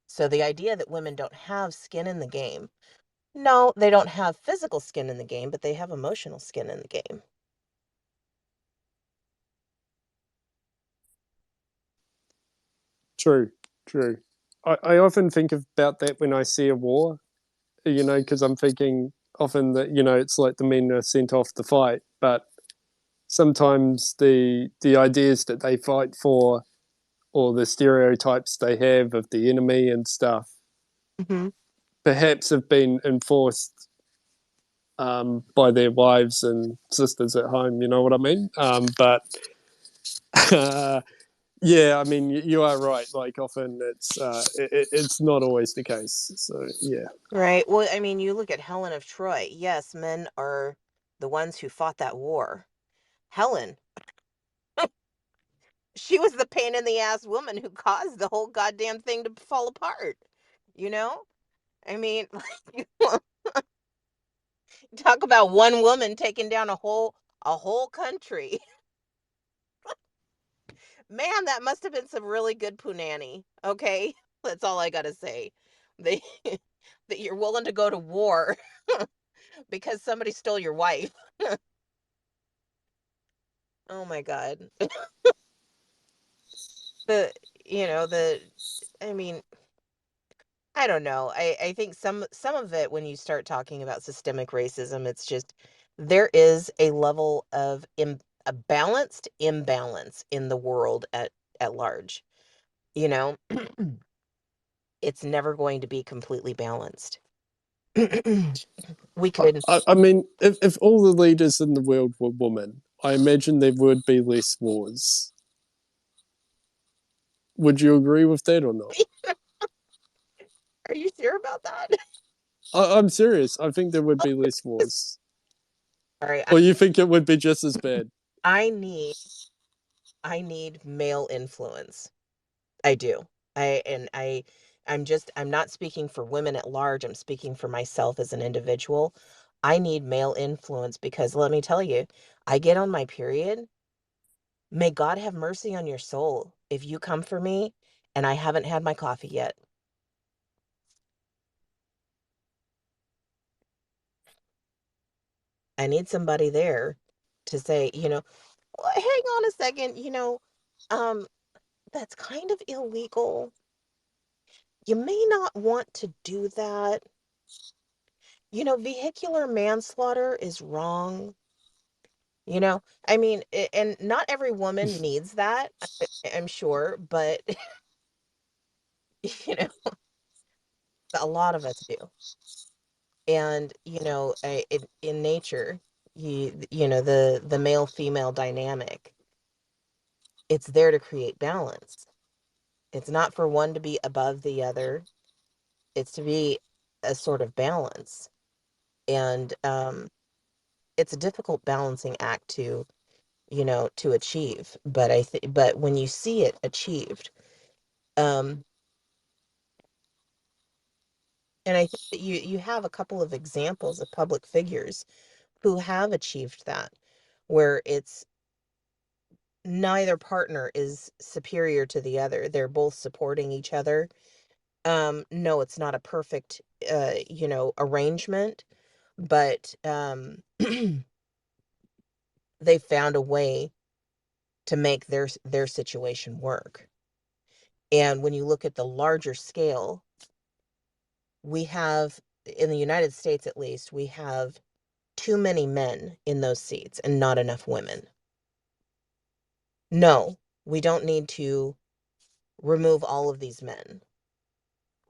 So the idea that women don't have skin in the game, no, they don't have physical skin in the game, but they have emotional skin in the game. true, true. I often think about that when I see a war, because I'm thinking often that it's like the men are sent off to fight, but sometimes the ideas that they fight for or the stereotypes they have of the enemy and stuff Hmm. perhaps have been enforced by their wives and sisters at home. You know what I mean? But yeah, I mean, you are right. Like often it's not always the case. So yeah, Right. Well, I mean, you look at Helen of Troy. Yes, men are the ones who fought that war. Helen, she was the pain in the ass woman who caused the whole goddamn thing to fall apart. You know? I mean, talk about one woman taking down a whole country. Man, that must have been some really good punani. Okay? That's all I got to say. They that you're willing to go to war because somebody stole your wife. Oh my God. The the I mean, I don't know. I think some of it when you start talking about systemic racism, it's just there is a level of a balanced imbalance in the world at large. You know, it's never going to be completely balanced. We could. I mean, if all the leaders in the world were women, I imagine there would be less wars. Would you agree with that or not? Are you sure about that? I'm serious. I think there would be less wars. All right, Or you think it would be just as bad? I need I need male influence. I do. I'm not speaking for women at large. I'm speaking for myself as an individual. I need male influence because let me tell you, I get on my period. May God have mercy on your soul if you come for me and I haven't had my coffee yet. I need somebody there to say, "Well, hang on a second, um, that's kind of illegal. You may not want to do that. Vehicular manslaughter is wrong. I mean, and not every woman needs that, I'm sure, but you know, a lot of us do. And in nature, the male female dynamic. It's there to create balance. It's not for one to be above the other. It's to be a sort of balance. And it's a difficult balancing act to achieve. But when you see it achieved, um, and I think that you have a couple of examples of public figures who have achieved that, where it's neither partner is superior to the other. They're both supporting each other. No, it's not a perfect, arrangement, but they found a way to make their situation work. And when you look at the larger scale, we have, in the United States at least, we have too many men in those seats and not enough women. No, we don't need to remove all of these men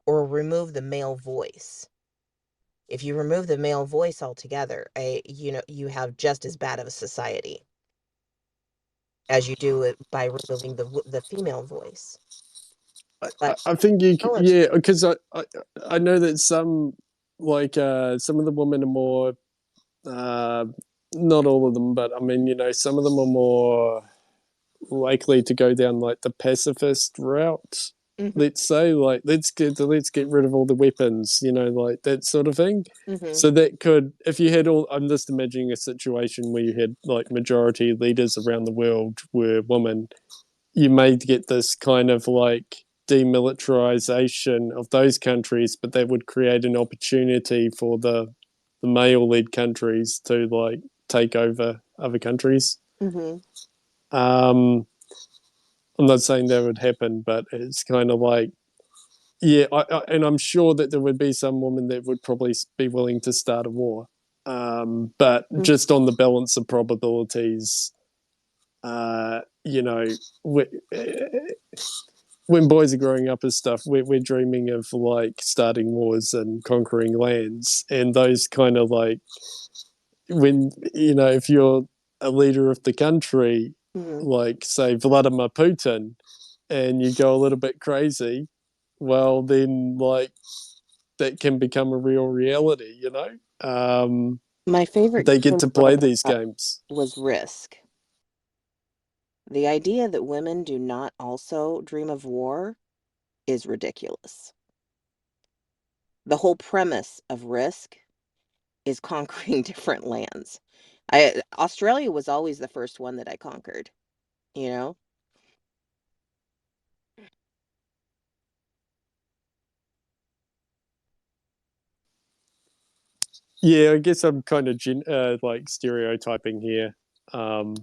or remove the male voice. If you remove the male voice altogether, you have just as bad of a society as you do it by removing the female voice. But I think you balance. yeah, because I know that some some of the women are more uh, not all of them, but I mean, some of them are more likely to go down like the pacifist route. Hmm. Let's say, like, let's get rid of all the weapons, like that sort of thing. Hmm. So that could, if you had all, I'm just imagining a situation where you had like majority leaders around the world were women. You may get this kind of like demilitarization of those countries, but that would create an opportunity for the male-led countries to like take over other countries. Hmm. Um, I'm not saying that would happen, but it's kind of like, yeah, and I'm sure that there would be some woman that would probably be willing to start a war. But just on the balance of probabilities, uh, you know, when boys are growing up and stuff, we're dreaming of like starting wars and conquering lands, and those kind of like when if you're a leader of the country, Hmm. like say Vladimir Putin, and you go a little bit crazy, well then like that can become a real reality. My favorite They get game to play growing these up games. was Risk. The idea that women do not also dream of war is ridiculous. The whole premise of Risk is conquering different lands. Australia was always the first one that I conquered, you know? Yeah, I guess I'm kind of like stereotyping here. Um,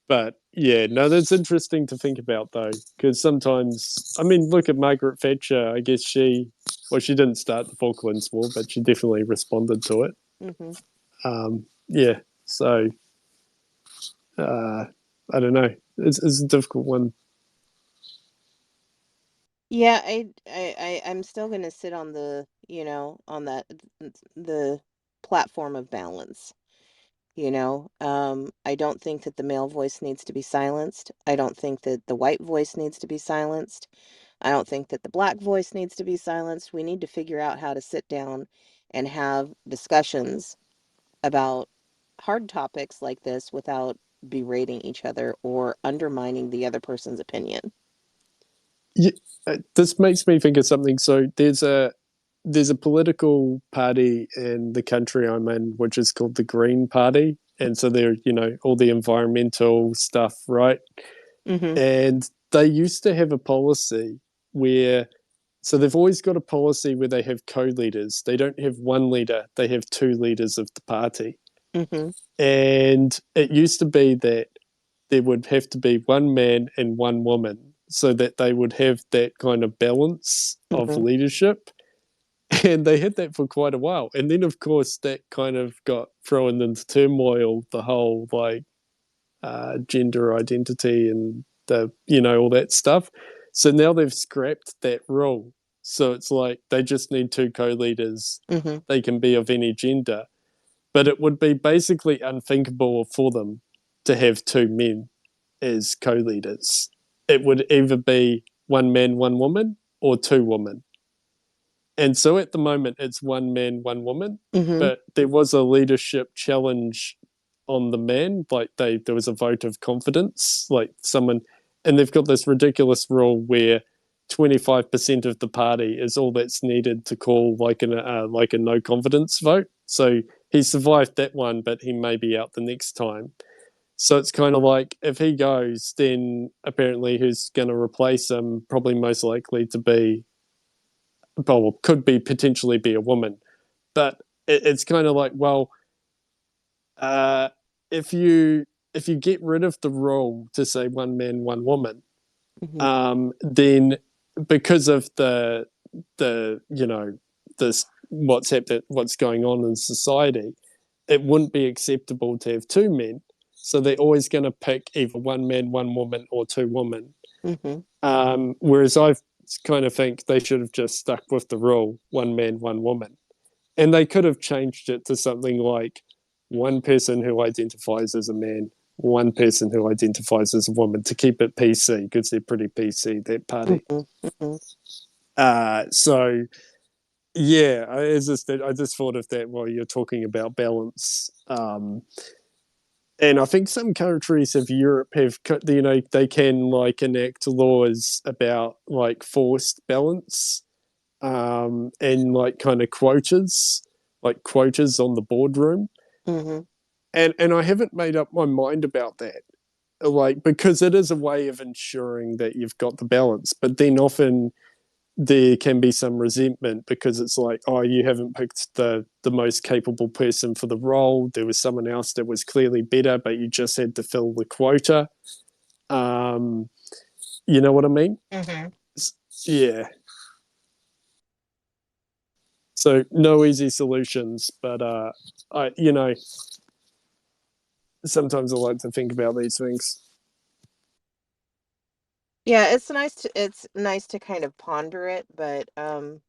But yeah, no, that's interesting to think about though, because sometimes, I mean, look at Margaret Thatcher. I guess she didn't start the Falklands War, but she definitely responded to it. Hmm. Yeah, so uh, I don't know. It's a difficult one. Yeah, I'm still gonna sit on on the platform of balance. I don't think that the male voice needs to be silenced. I don't think that the white voice needs to be silenced. I don't think that the black voice needs to be silenced. We need to figure out how to sit down and have discussions about hard topics like this without berating each other or undermining the other person's opinion. Yeah, this makes me think of something. So there's a political party in the country I'm in, which is called the Green Party, and so they're all the environmental stuff, right? Mm-hmm. And they used to have a policy where, so they've always got a policy where they have co-leaders. They don't have one leader, they have two leaders of the party. Mm-hmm. And it used to be that there would have to be one man and one woman so that they would have that kind of balance of Mm-hmm. leadership. And they had that for quite a while. And then, of course, that kind of got thrown into turmoil, the whole like gender identity and the all that stuff. So now they've scrapped that rule. So it's like they just need two co-leaders. Mm-hmm. They can be of any gender. but it would be basically unthinkable for them to have two men as co-leaders. It would either be one man, one woman, or two women. And so at the moment, it's one man, one woman. Mm-hmm. But there was a leadership challenge on the man. Like there was a vote of confidence. Like someone, and they've got this ridiculous rule where 25% of the party is all that's needed to call like a no confidence vote. So he survived that one, but he may be out the next time. So it's kind of like if he goes, then apparently who's going to replace him? Probably most likely to be, well, could be potentially be a woman. But it's kind of like, well, uh, if you if you get rid of the rule to say one man, one woman, Mm-hmm. then because of the this what's going on in society, it wouldn't be acceptable to have two men. So they're always going to pick either one man, one woman, or two women. Mm-hmm. Whereas I kind of think they should have just stuck with the rule one man, one woman. And they could have changed it to something like one person who identifies as a man, one person who identifies as a woman to keep it PC because they're pretty PC, that party. Mm-hmm. Mm-hmm. So, yeah, I just thought of that while you're talking about balance. And I think some countries of Europe have, they can like enact laws about like forced balance, and like kind of quotas, like quotas on the boardroom. Mm-hmm. And I haven't made up my mind about that, like because it is a way of ensuring that you've got the balance. But then often there can be some resentment because it's like, oh, you haven't picked the most capable person for the role. There was someone else that was clearly better, but you just had to fill the quota. Um, you know what I mean? Mm-hmm. Yeah. So no easy solutions, but I sometimes I like to think about these things. Yeah, it's nice to kind of ponder it, but I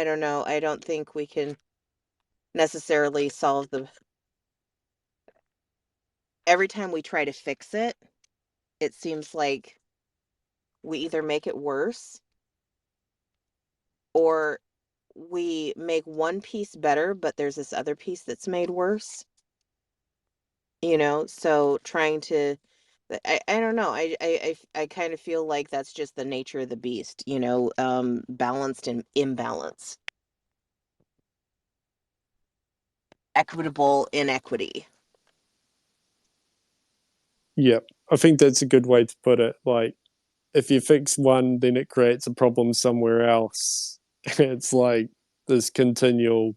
don't know. I don't think we can necessarily solve the every time we try to fix it, it seems like we either make it worse or we make one piece better, but there's this other piece that's made worse, so trying to I don't know. I kind of feel like that's just the nature of the beast, balanced and imbalance, equitable inequity. Yeah, I think that's a good way to put it. Like if you fix one, then it creates a problem somewhere else. It's like this continual.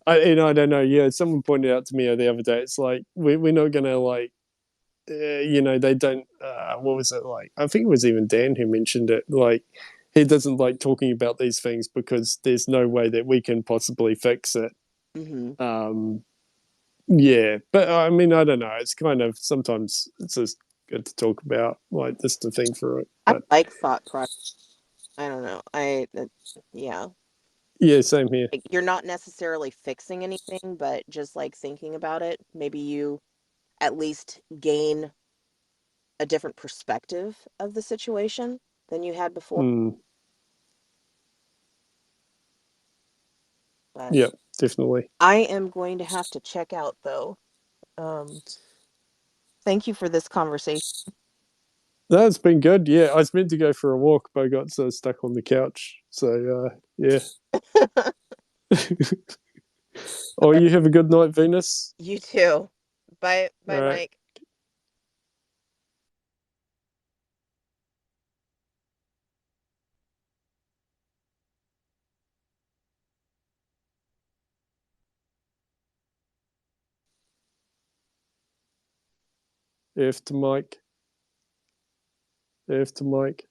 I don't know. Yeah, someone pointed out to me the other day. It's like we're not gonna like, they don't. What was it like? I think it was even Dan who mentioned it. Like he doesn't like talking about these things because there's no way that we can possibly fix it. Hmm. Um, yeah, but I mean, I don't know. It's kind of sometimes it's just good to talk about, like just to think through it. I But like thought process. I don't know. Yeah. yeah, same here. Like you're not necessarily fixing anything, but just like thinking about it, maybe you at least gain a different perspective of the situation than you had before. Mm, But yeah, definitely. I am going to have to check out though. Um, Thank you for this conversation. No, it's been good. Yeah, I was meant to go for a walk, but I got so stuck on the couch. So yeah. Oh, you have a good night, Venus. You too. Bye, All bye, right. Mike. F to Mike. F to Mike.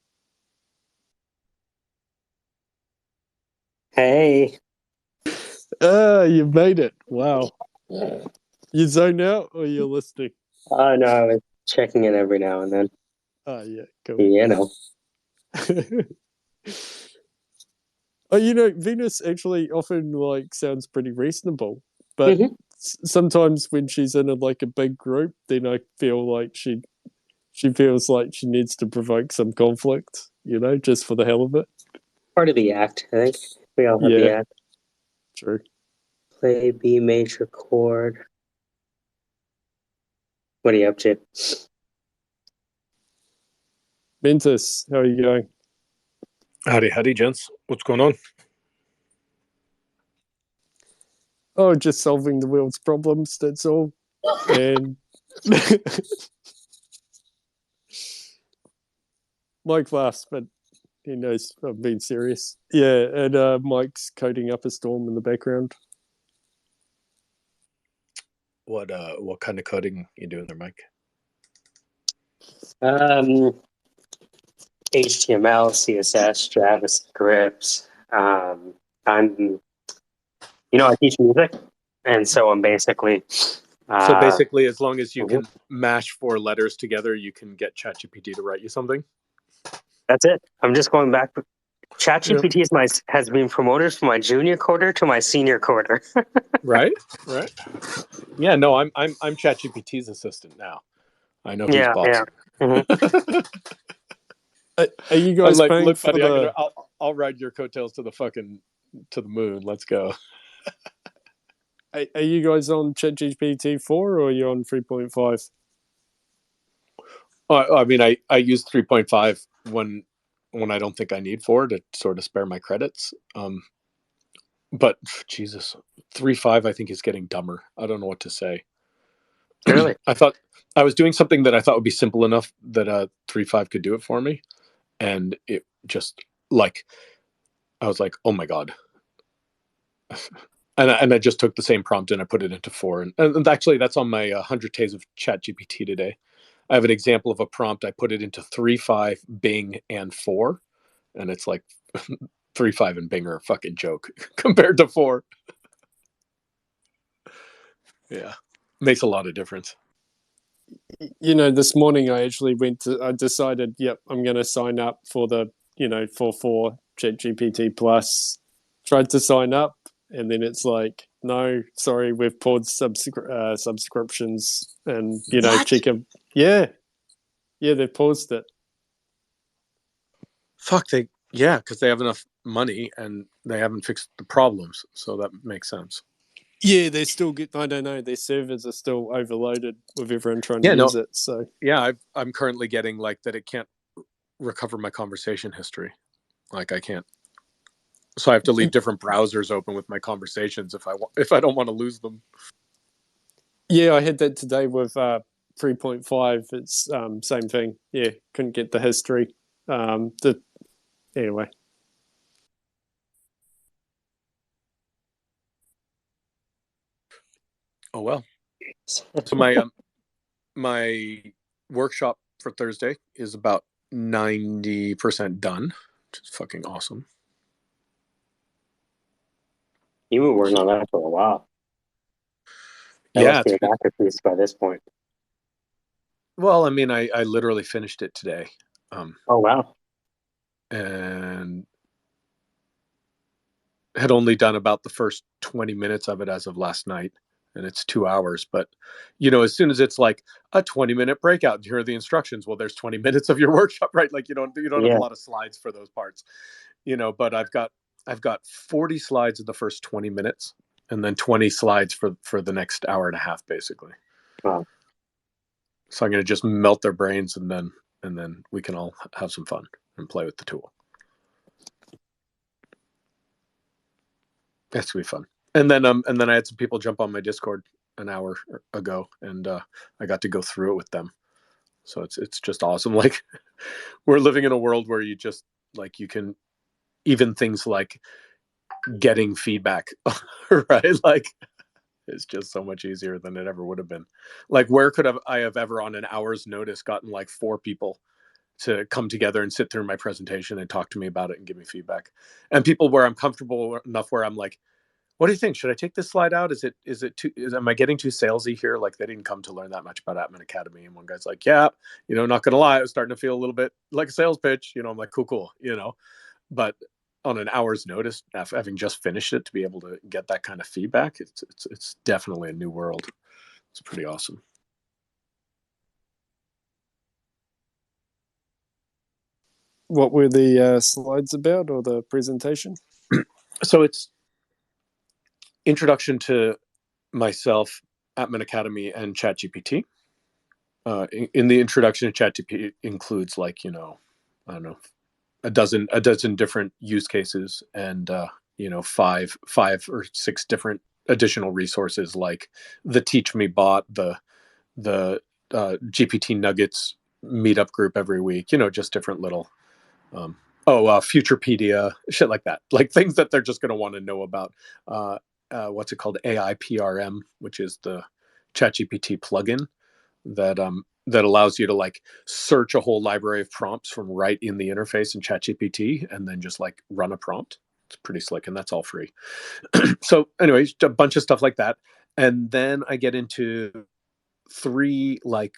Hey. Ah, you made it. Wow. You zone out or you're listening? Oh no, I was checking in every now and then. Ah, yeah, cool. You know. Oh, Venus actually often like sounds pretty reasonable, but Hmm. sometimes when she's in a big group, then I feel like she feels like she needs to provoke some conflict, just for the hell of it. Part of the act, I think. We all have the Yeah, act. true. Play B major chord. What are you up to? Ventus, how are you going? Howdy, gents. What's going on? Oh, just solving the world's problems. That's all. And Mike laughs, but he knows I'm being serious. Yeah, and Mike's coding up a storm in the background. What kind of coding you doing there, Mike? HTML, CSS, JavaScript. I teach music, and so I'm basically. So basically, as long as you Mhm. can mash 4 letters together, you can get ChatGPT to write you something. That's it. I'm just going back. Yep. ChatGPT has been promoted from my junior coder to my senior coder. Right. Yeah. No, I'm ChatGPT's assistant now. I know he's Yeah, boss. yeah. Mhm. Are you I'm guys like, paying look, for buddy, the? I'll ride your coattails to the moon. Let's go. Are you guys on ChatGPT 4 or are you on 3.5? I mean, I use 3.5 when I don't think I need 4 to sort of spare my credits. But Jesus, 3.5 I think is getting dumber. I don't know what to say. Really? I thought I was doing something that I thought would be simple enough that 3.5 could do it for me, and it just like I was like, oh my god. And I just took the same prompt and I put it into 4. And actually, that's on my 100 days of Chat GPT today. I have an example of a prompt. I put it into 3.5, Bing, and 4, and it's like 3.5 and Bing are a fucking joke compared to 4. Yeah, makes a lot of difference. This morning I decided, yep, I'm going to sign up for for ChatGPT Plus. Tried to sign up, and then it's like, no, sorry, we've paused subscriptions, and What? check them. Yeah, they've paused it. Fuck, because they have enough money and they haven't fixed the problems, so that makes sense. Yeah, they still get. I don't know. Their servers are still overloaded with everyone trying to Yeah, use no, it. So I'm currently getting like that. It can't recover my conversation history. Like I can't, so I have to leave different browsers open with my conversations if I don't want to lose them. yeah, I had that today with 3.5. It's same thing. Yeah, couldn't get the history. Anyway. Oh well. So my workshop for Thursday is about 90% done, which is fucking awesome. You were working on that for a while. That Yeah, must be a masterpiece by this point. well, I mean, I literally finished it today, Oh, wow. and had only done about the first 20 minutes of it as of last night, and it's 2 hours. But as soon as it's like a 20-minute breakout, here are the instructions. Well, there's 20 minutes of your workshop, right? Like you don't have a Yeah. lot of slides for those parts, but I've got 40 slides in the first 20 minutes and then 20 slides for the next hour and a half, basically. Wow. So I'm going to just melt their brains, and then we can all have some fun and play with the tool. That's gonna be fun. And then I had some people jump on my Discord an hour ago, and I got to go through it with them. So it's just awesome. Like we're living in a world where you just like you can even things like getting feedback, right? Like it's just so much easier than it ever would have been. Like where could I have ever on an hour's notice gotten like 4 people to come together and sit through my presentation and talk to me about it and give me feedback, and people where I'm comfortable enough where I'm like, what do you think? Should I take this slide out? Am I getting too salesy here? Like they didn't come to learn that much about Atman Academy. And one guy's like, yeah, not gonna lie, I was starting to feel a little bit like a sales pitch. I'm like, cool. But on an hour's notice, having just finished it, to be able to get that kind of feedback, it's definitely a new world. It's pretty awesome. What were the slides about, or the presentation? So it's introduction to myself, Atman Academy, and ChatGPT. In the introduction to ChatGPT includes, like, I don't know, a dozen different use cases, and five or six different additional resources, like the Teach Me bot, the GPT Nuggets meetup group every week. Just different little Futurepedia, shit like that, like things that they're just going to want to know about. What's it called? AI PRM, which is the ChatGPT plugin that allows you to like search a whole library of prompts from right in the interface in ChatGPT, and then just like run a prompt. It's pretty slick, and that's all free. So anyways, a bunch of stuff like that. And then I get into 3 like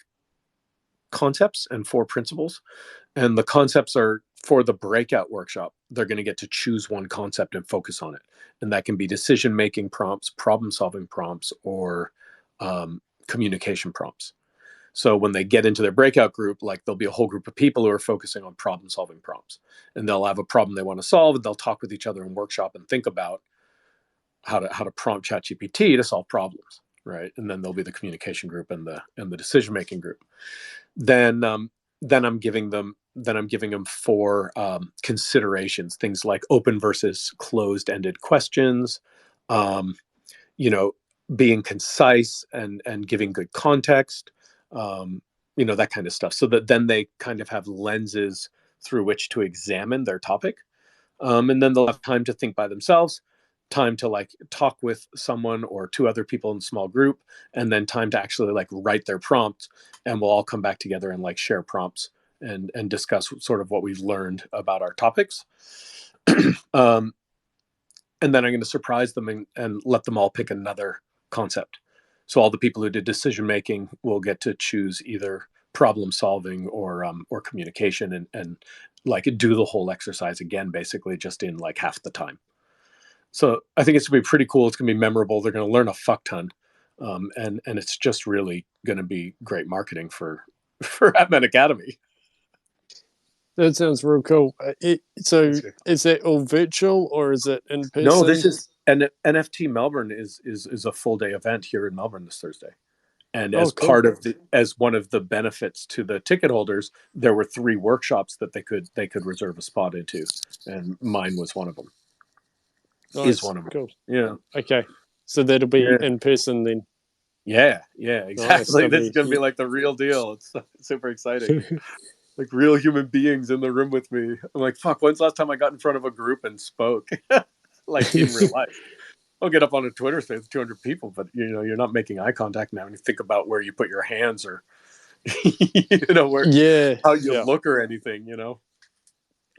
concepts and 4 principles. And the concepts are, for the breakout workshop, they're going to get to choose one concept and focus on it. And that can be decision making prompts, problem solving prompts, or communication prompts. So when they get into their breakout group, like, there'll be a whole group of people who are focusing on problem solving prompts, and they'll have a problem they want to solve, and they'll talk with each other in workshop and think about how to prompt ChatGPT to solve problems, right? And then there'll be the communication group and the decision making group. Then I'm giving them 4 considerations, things like open versus closed ended questions, um, being concise and giving good context, that kind of stuff, so that then they kind of have lenses through which to examine their topic. And then they'll have time to think by themselves, time to like talk with someone or 2 other people in a small group, and then time to actually like write their prompt. And we'll all come back together and like share prompts and discuss sort of what we've learned about our topics. um, and then I'm going to surprise them and let them all pick another concept. So all the people who did decision making will get to choose either problem solving or communication, and like do the whole exercise again, basically just in like half the time. So I think it's going to be pretty cool. It's going to be memorable. They're going to learn a fuck ton, and it's just really going to be great marketing for Atman Academy. That sounds real cool. So is that all virtual, or is it in person? No, this is an NFT Melbourne is a full day event here in Melbourne this Thursday. And as cool. part of as one of the benefits to the ticket holders, there were 3 workshops that they could reserve a spot into, and mine was one of them. Nice. Is one of them. Cool. Yeah. Okay. So that'll be in person then. Yeah, exactly. Nice. This is going to be like the real deal. It's super exciting. Like real human beings in the room with me. I'm like, fuck, when's the last time I got in front of a group and spoke? Like in real life. I'll get up on a Twitter space with 200 people, but you're not making eye contact now. And you think about where you put your hands, or how you look or anything.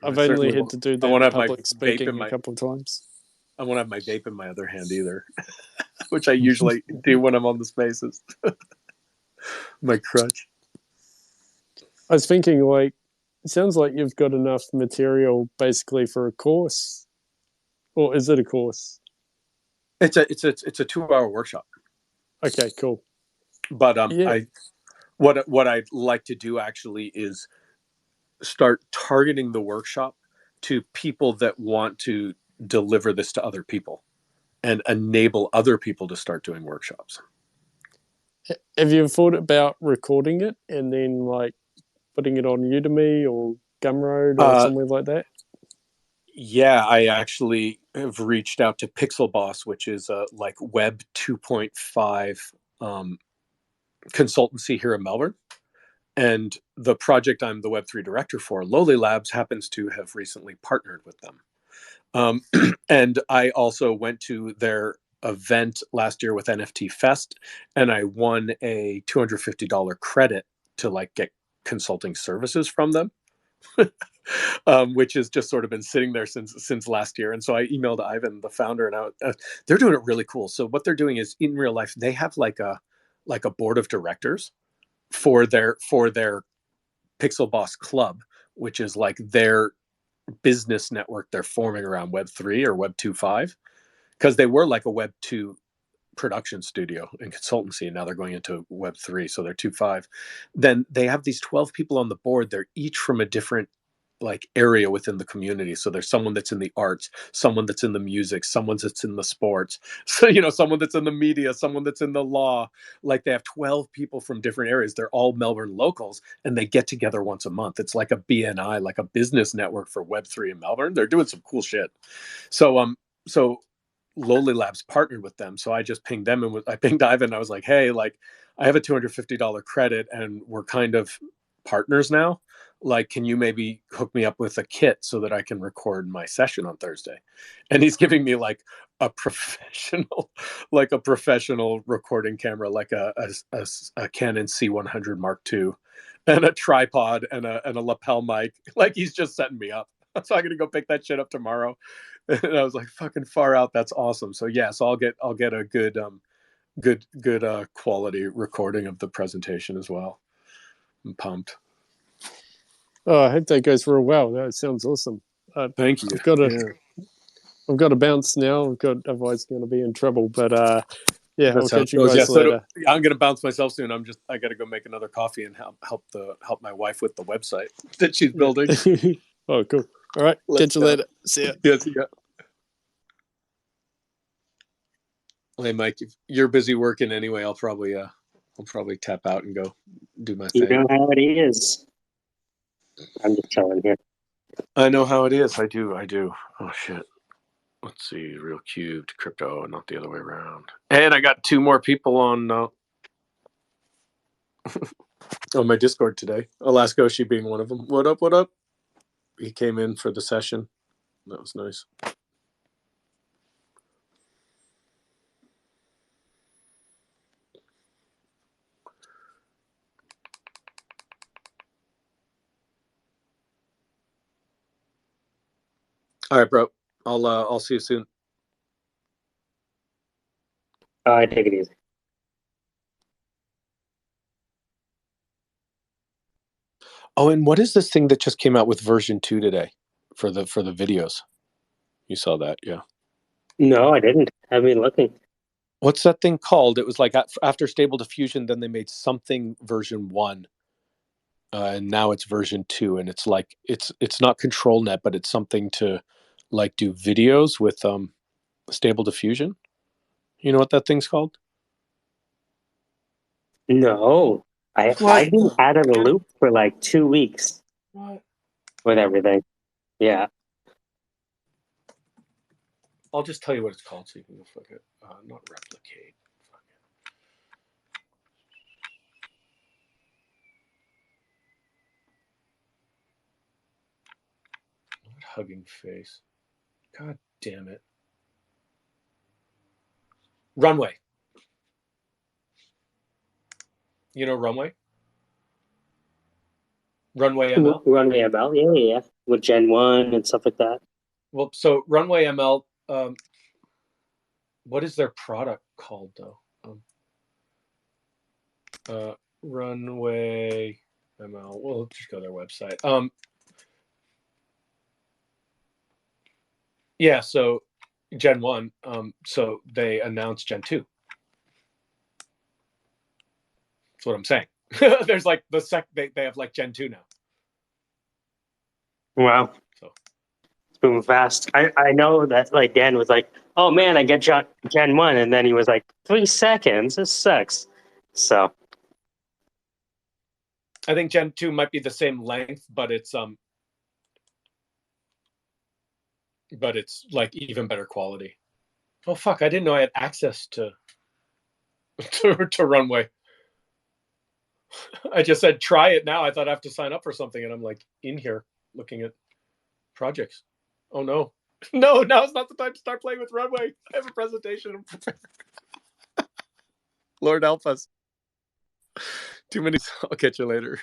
I've only had to do that public speaking a couple of times. I won't have my vape in my other hand either, which I usually do when I'm on the spaces. My crutch. I was thinking, like, it sounds like you've got enough material basically for a course, or is it a course? It's a 2-hour workshop. Okay, cool. But what I'd like to do actually is start targeting the workshop to people that want to deliver this to other people and enable other people to start doing workshops. Have you thought about recording it and then like putting it on Udemy or Gumroad or somewhere like that? Yeah, I actually have reached out to Pixel Boss, which is a like Web 2.5 consultancy here in Melbourne. And the project I'm the Web3 director for, Lowly Labs, happens to have recently partnered with them. And I also went to their event last year with NFT Fest, and I won a $250 credit to like get consulting services from them. Which has just sort of been sitting there since last year. And so I emailed Ivan, the founder, and they're doing it really cool. So what they're doing is, in real life, they have like a board of directors for their Pixel Boss Club, which is like their business network they're forming around Web3 or Web 2.5, because they were like a Web 2 production studio and consultancy, and now they're going into Web3, so they're 2.5. Then they have these 12 people on the board. They're each from a different like area within the community. So there's someone that's in the arts, someone that's in the music, someone that's in the sports, so someone that's in the media, someone that's in the law. Like they have 12 people from different areas. They're all Melbourne locals, and they get together once a month. It's like a BNI, like a business network for Web3 in Melbourne. They're doing some cool shit. So Lowly Labs partnered with them. So I just pinged them, and I pinged Ivan. And I was like, hey, like I have a $250 credit and we're kind of partners now. Like, can you maybe hook me up with a kit so that I can record my session on Thursday? And he's giving me like a professional, like a professional recording camera, like a Canon C100 Mark II, and a tripod and a lapel mic. Like he's just setting me up. So I'm gonna go pick that shit up tomorrow. And I was like, fucking far out. That's awesome. So yeah, so I'll get a good quality recording of the presentation as well. I'm pumped. Oh, I hope that goes real well. That sounds awesome. Thank you. I've got to bounce now. Otherwise going to be in trouble. But yeah, I'll catch you guys yeah, later. I'm gonna bounce myself soon. I got to go make another coffee and help my wife with the website that she's building. Oh, cool. All right, catch you later. See ya. Yeah, see ya. Hey, Mike, if you're busy working anyway, I'll probably tap out and go do my You thing. know how it is. I'm just chilling here. I know how it is. I do. Oh shit. Let's see. Real cubed crypto, not the other way around. And I got 2 more people on on my Discord today. Alaskoshi being one of them. What up? What up? He came in for the session. That was nice. All right, bro. I'll see you soon. I take it easy. Oh, and what is this thing that just came out with version 2 today for the videos? You saw that, yeah. No, I didn't. Have been looking. What's that thing called? It was like after Stable Diffusion, then they made something version 1, and now it's version 2, and it's like it's not ControlNet, but it's something to like do videos with Stable Diffusion. You know what that thing's called? No, I've been out of the loop for like 2 weeks. What? With everything. Yeah. I'll just tell you what it's called so you can go fuck it. Not replicate. Fuck it. Not Hugging Face. God damn it. Runway. You know Runway? Runway ML? Runway ML, yeah. With Gen 1 and stuff like that. Well, so Runway ML, what is their product called though? Runway ML. We'll just go to their website. Yeah, so Gen 1. So they announced Gen 2. That's what I'm saying. There's like they have like Gen 2 now. Wow. So it's moving fast. I know that like Dan was like, oh man, I get Gen 1, and then he was like, 3 seconds. This sucks. So I think Gen 2 might be the same length, but it's like even better quality. Oh fuck, I didn't know I had access to Runway. I just said try it now. I thought I have to sign up for something, and I'm like in here looking at projects. Oh no. No, now's not the time to start playing with Runway. I have a presentation. Lord help us. Too many. I'll catch you later.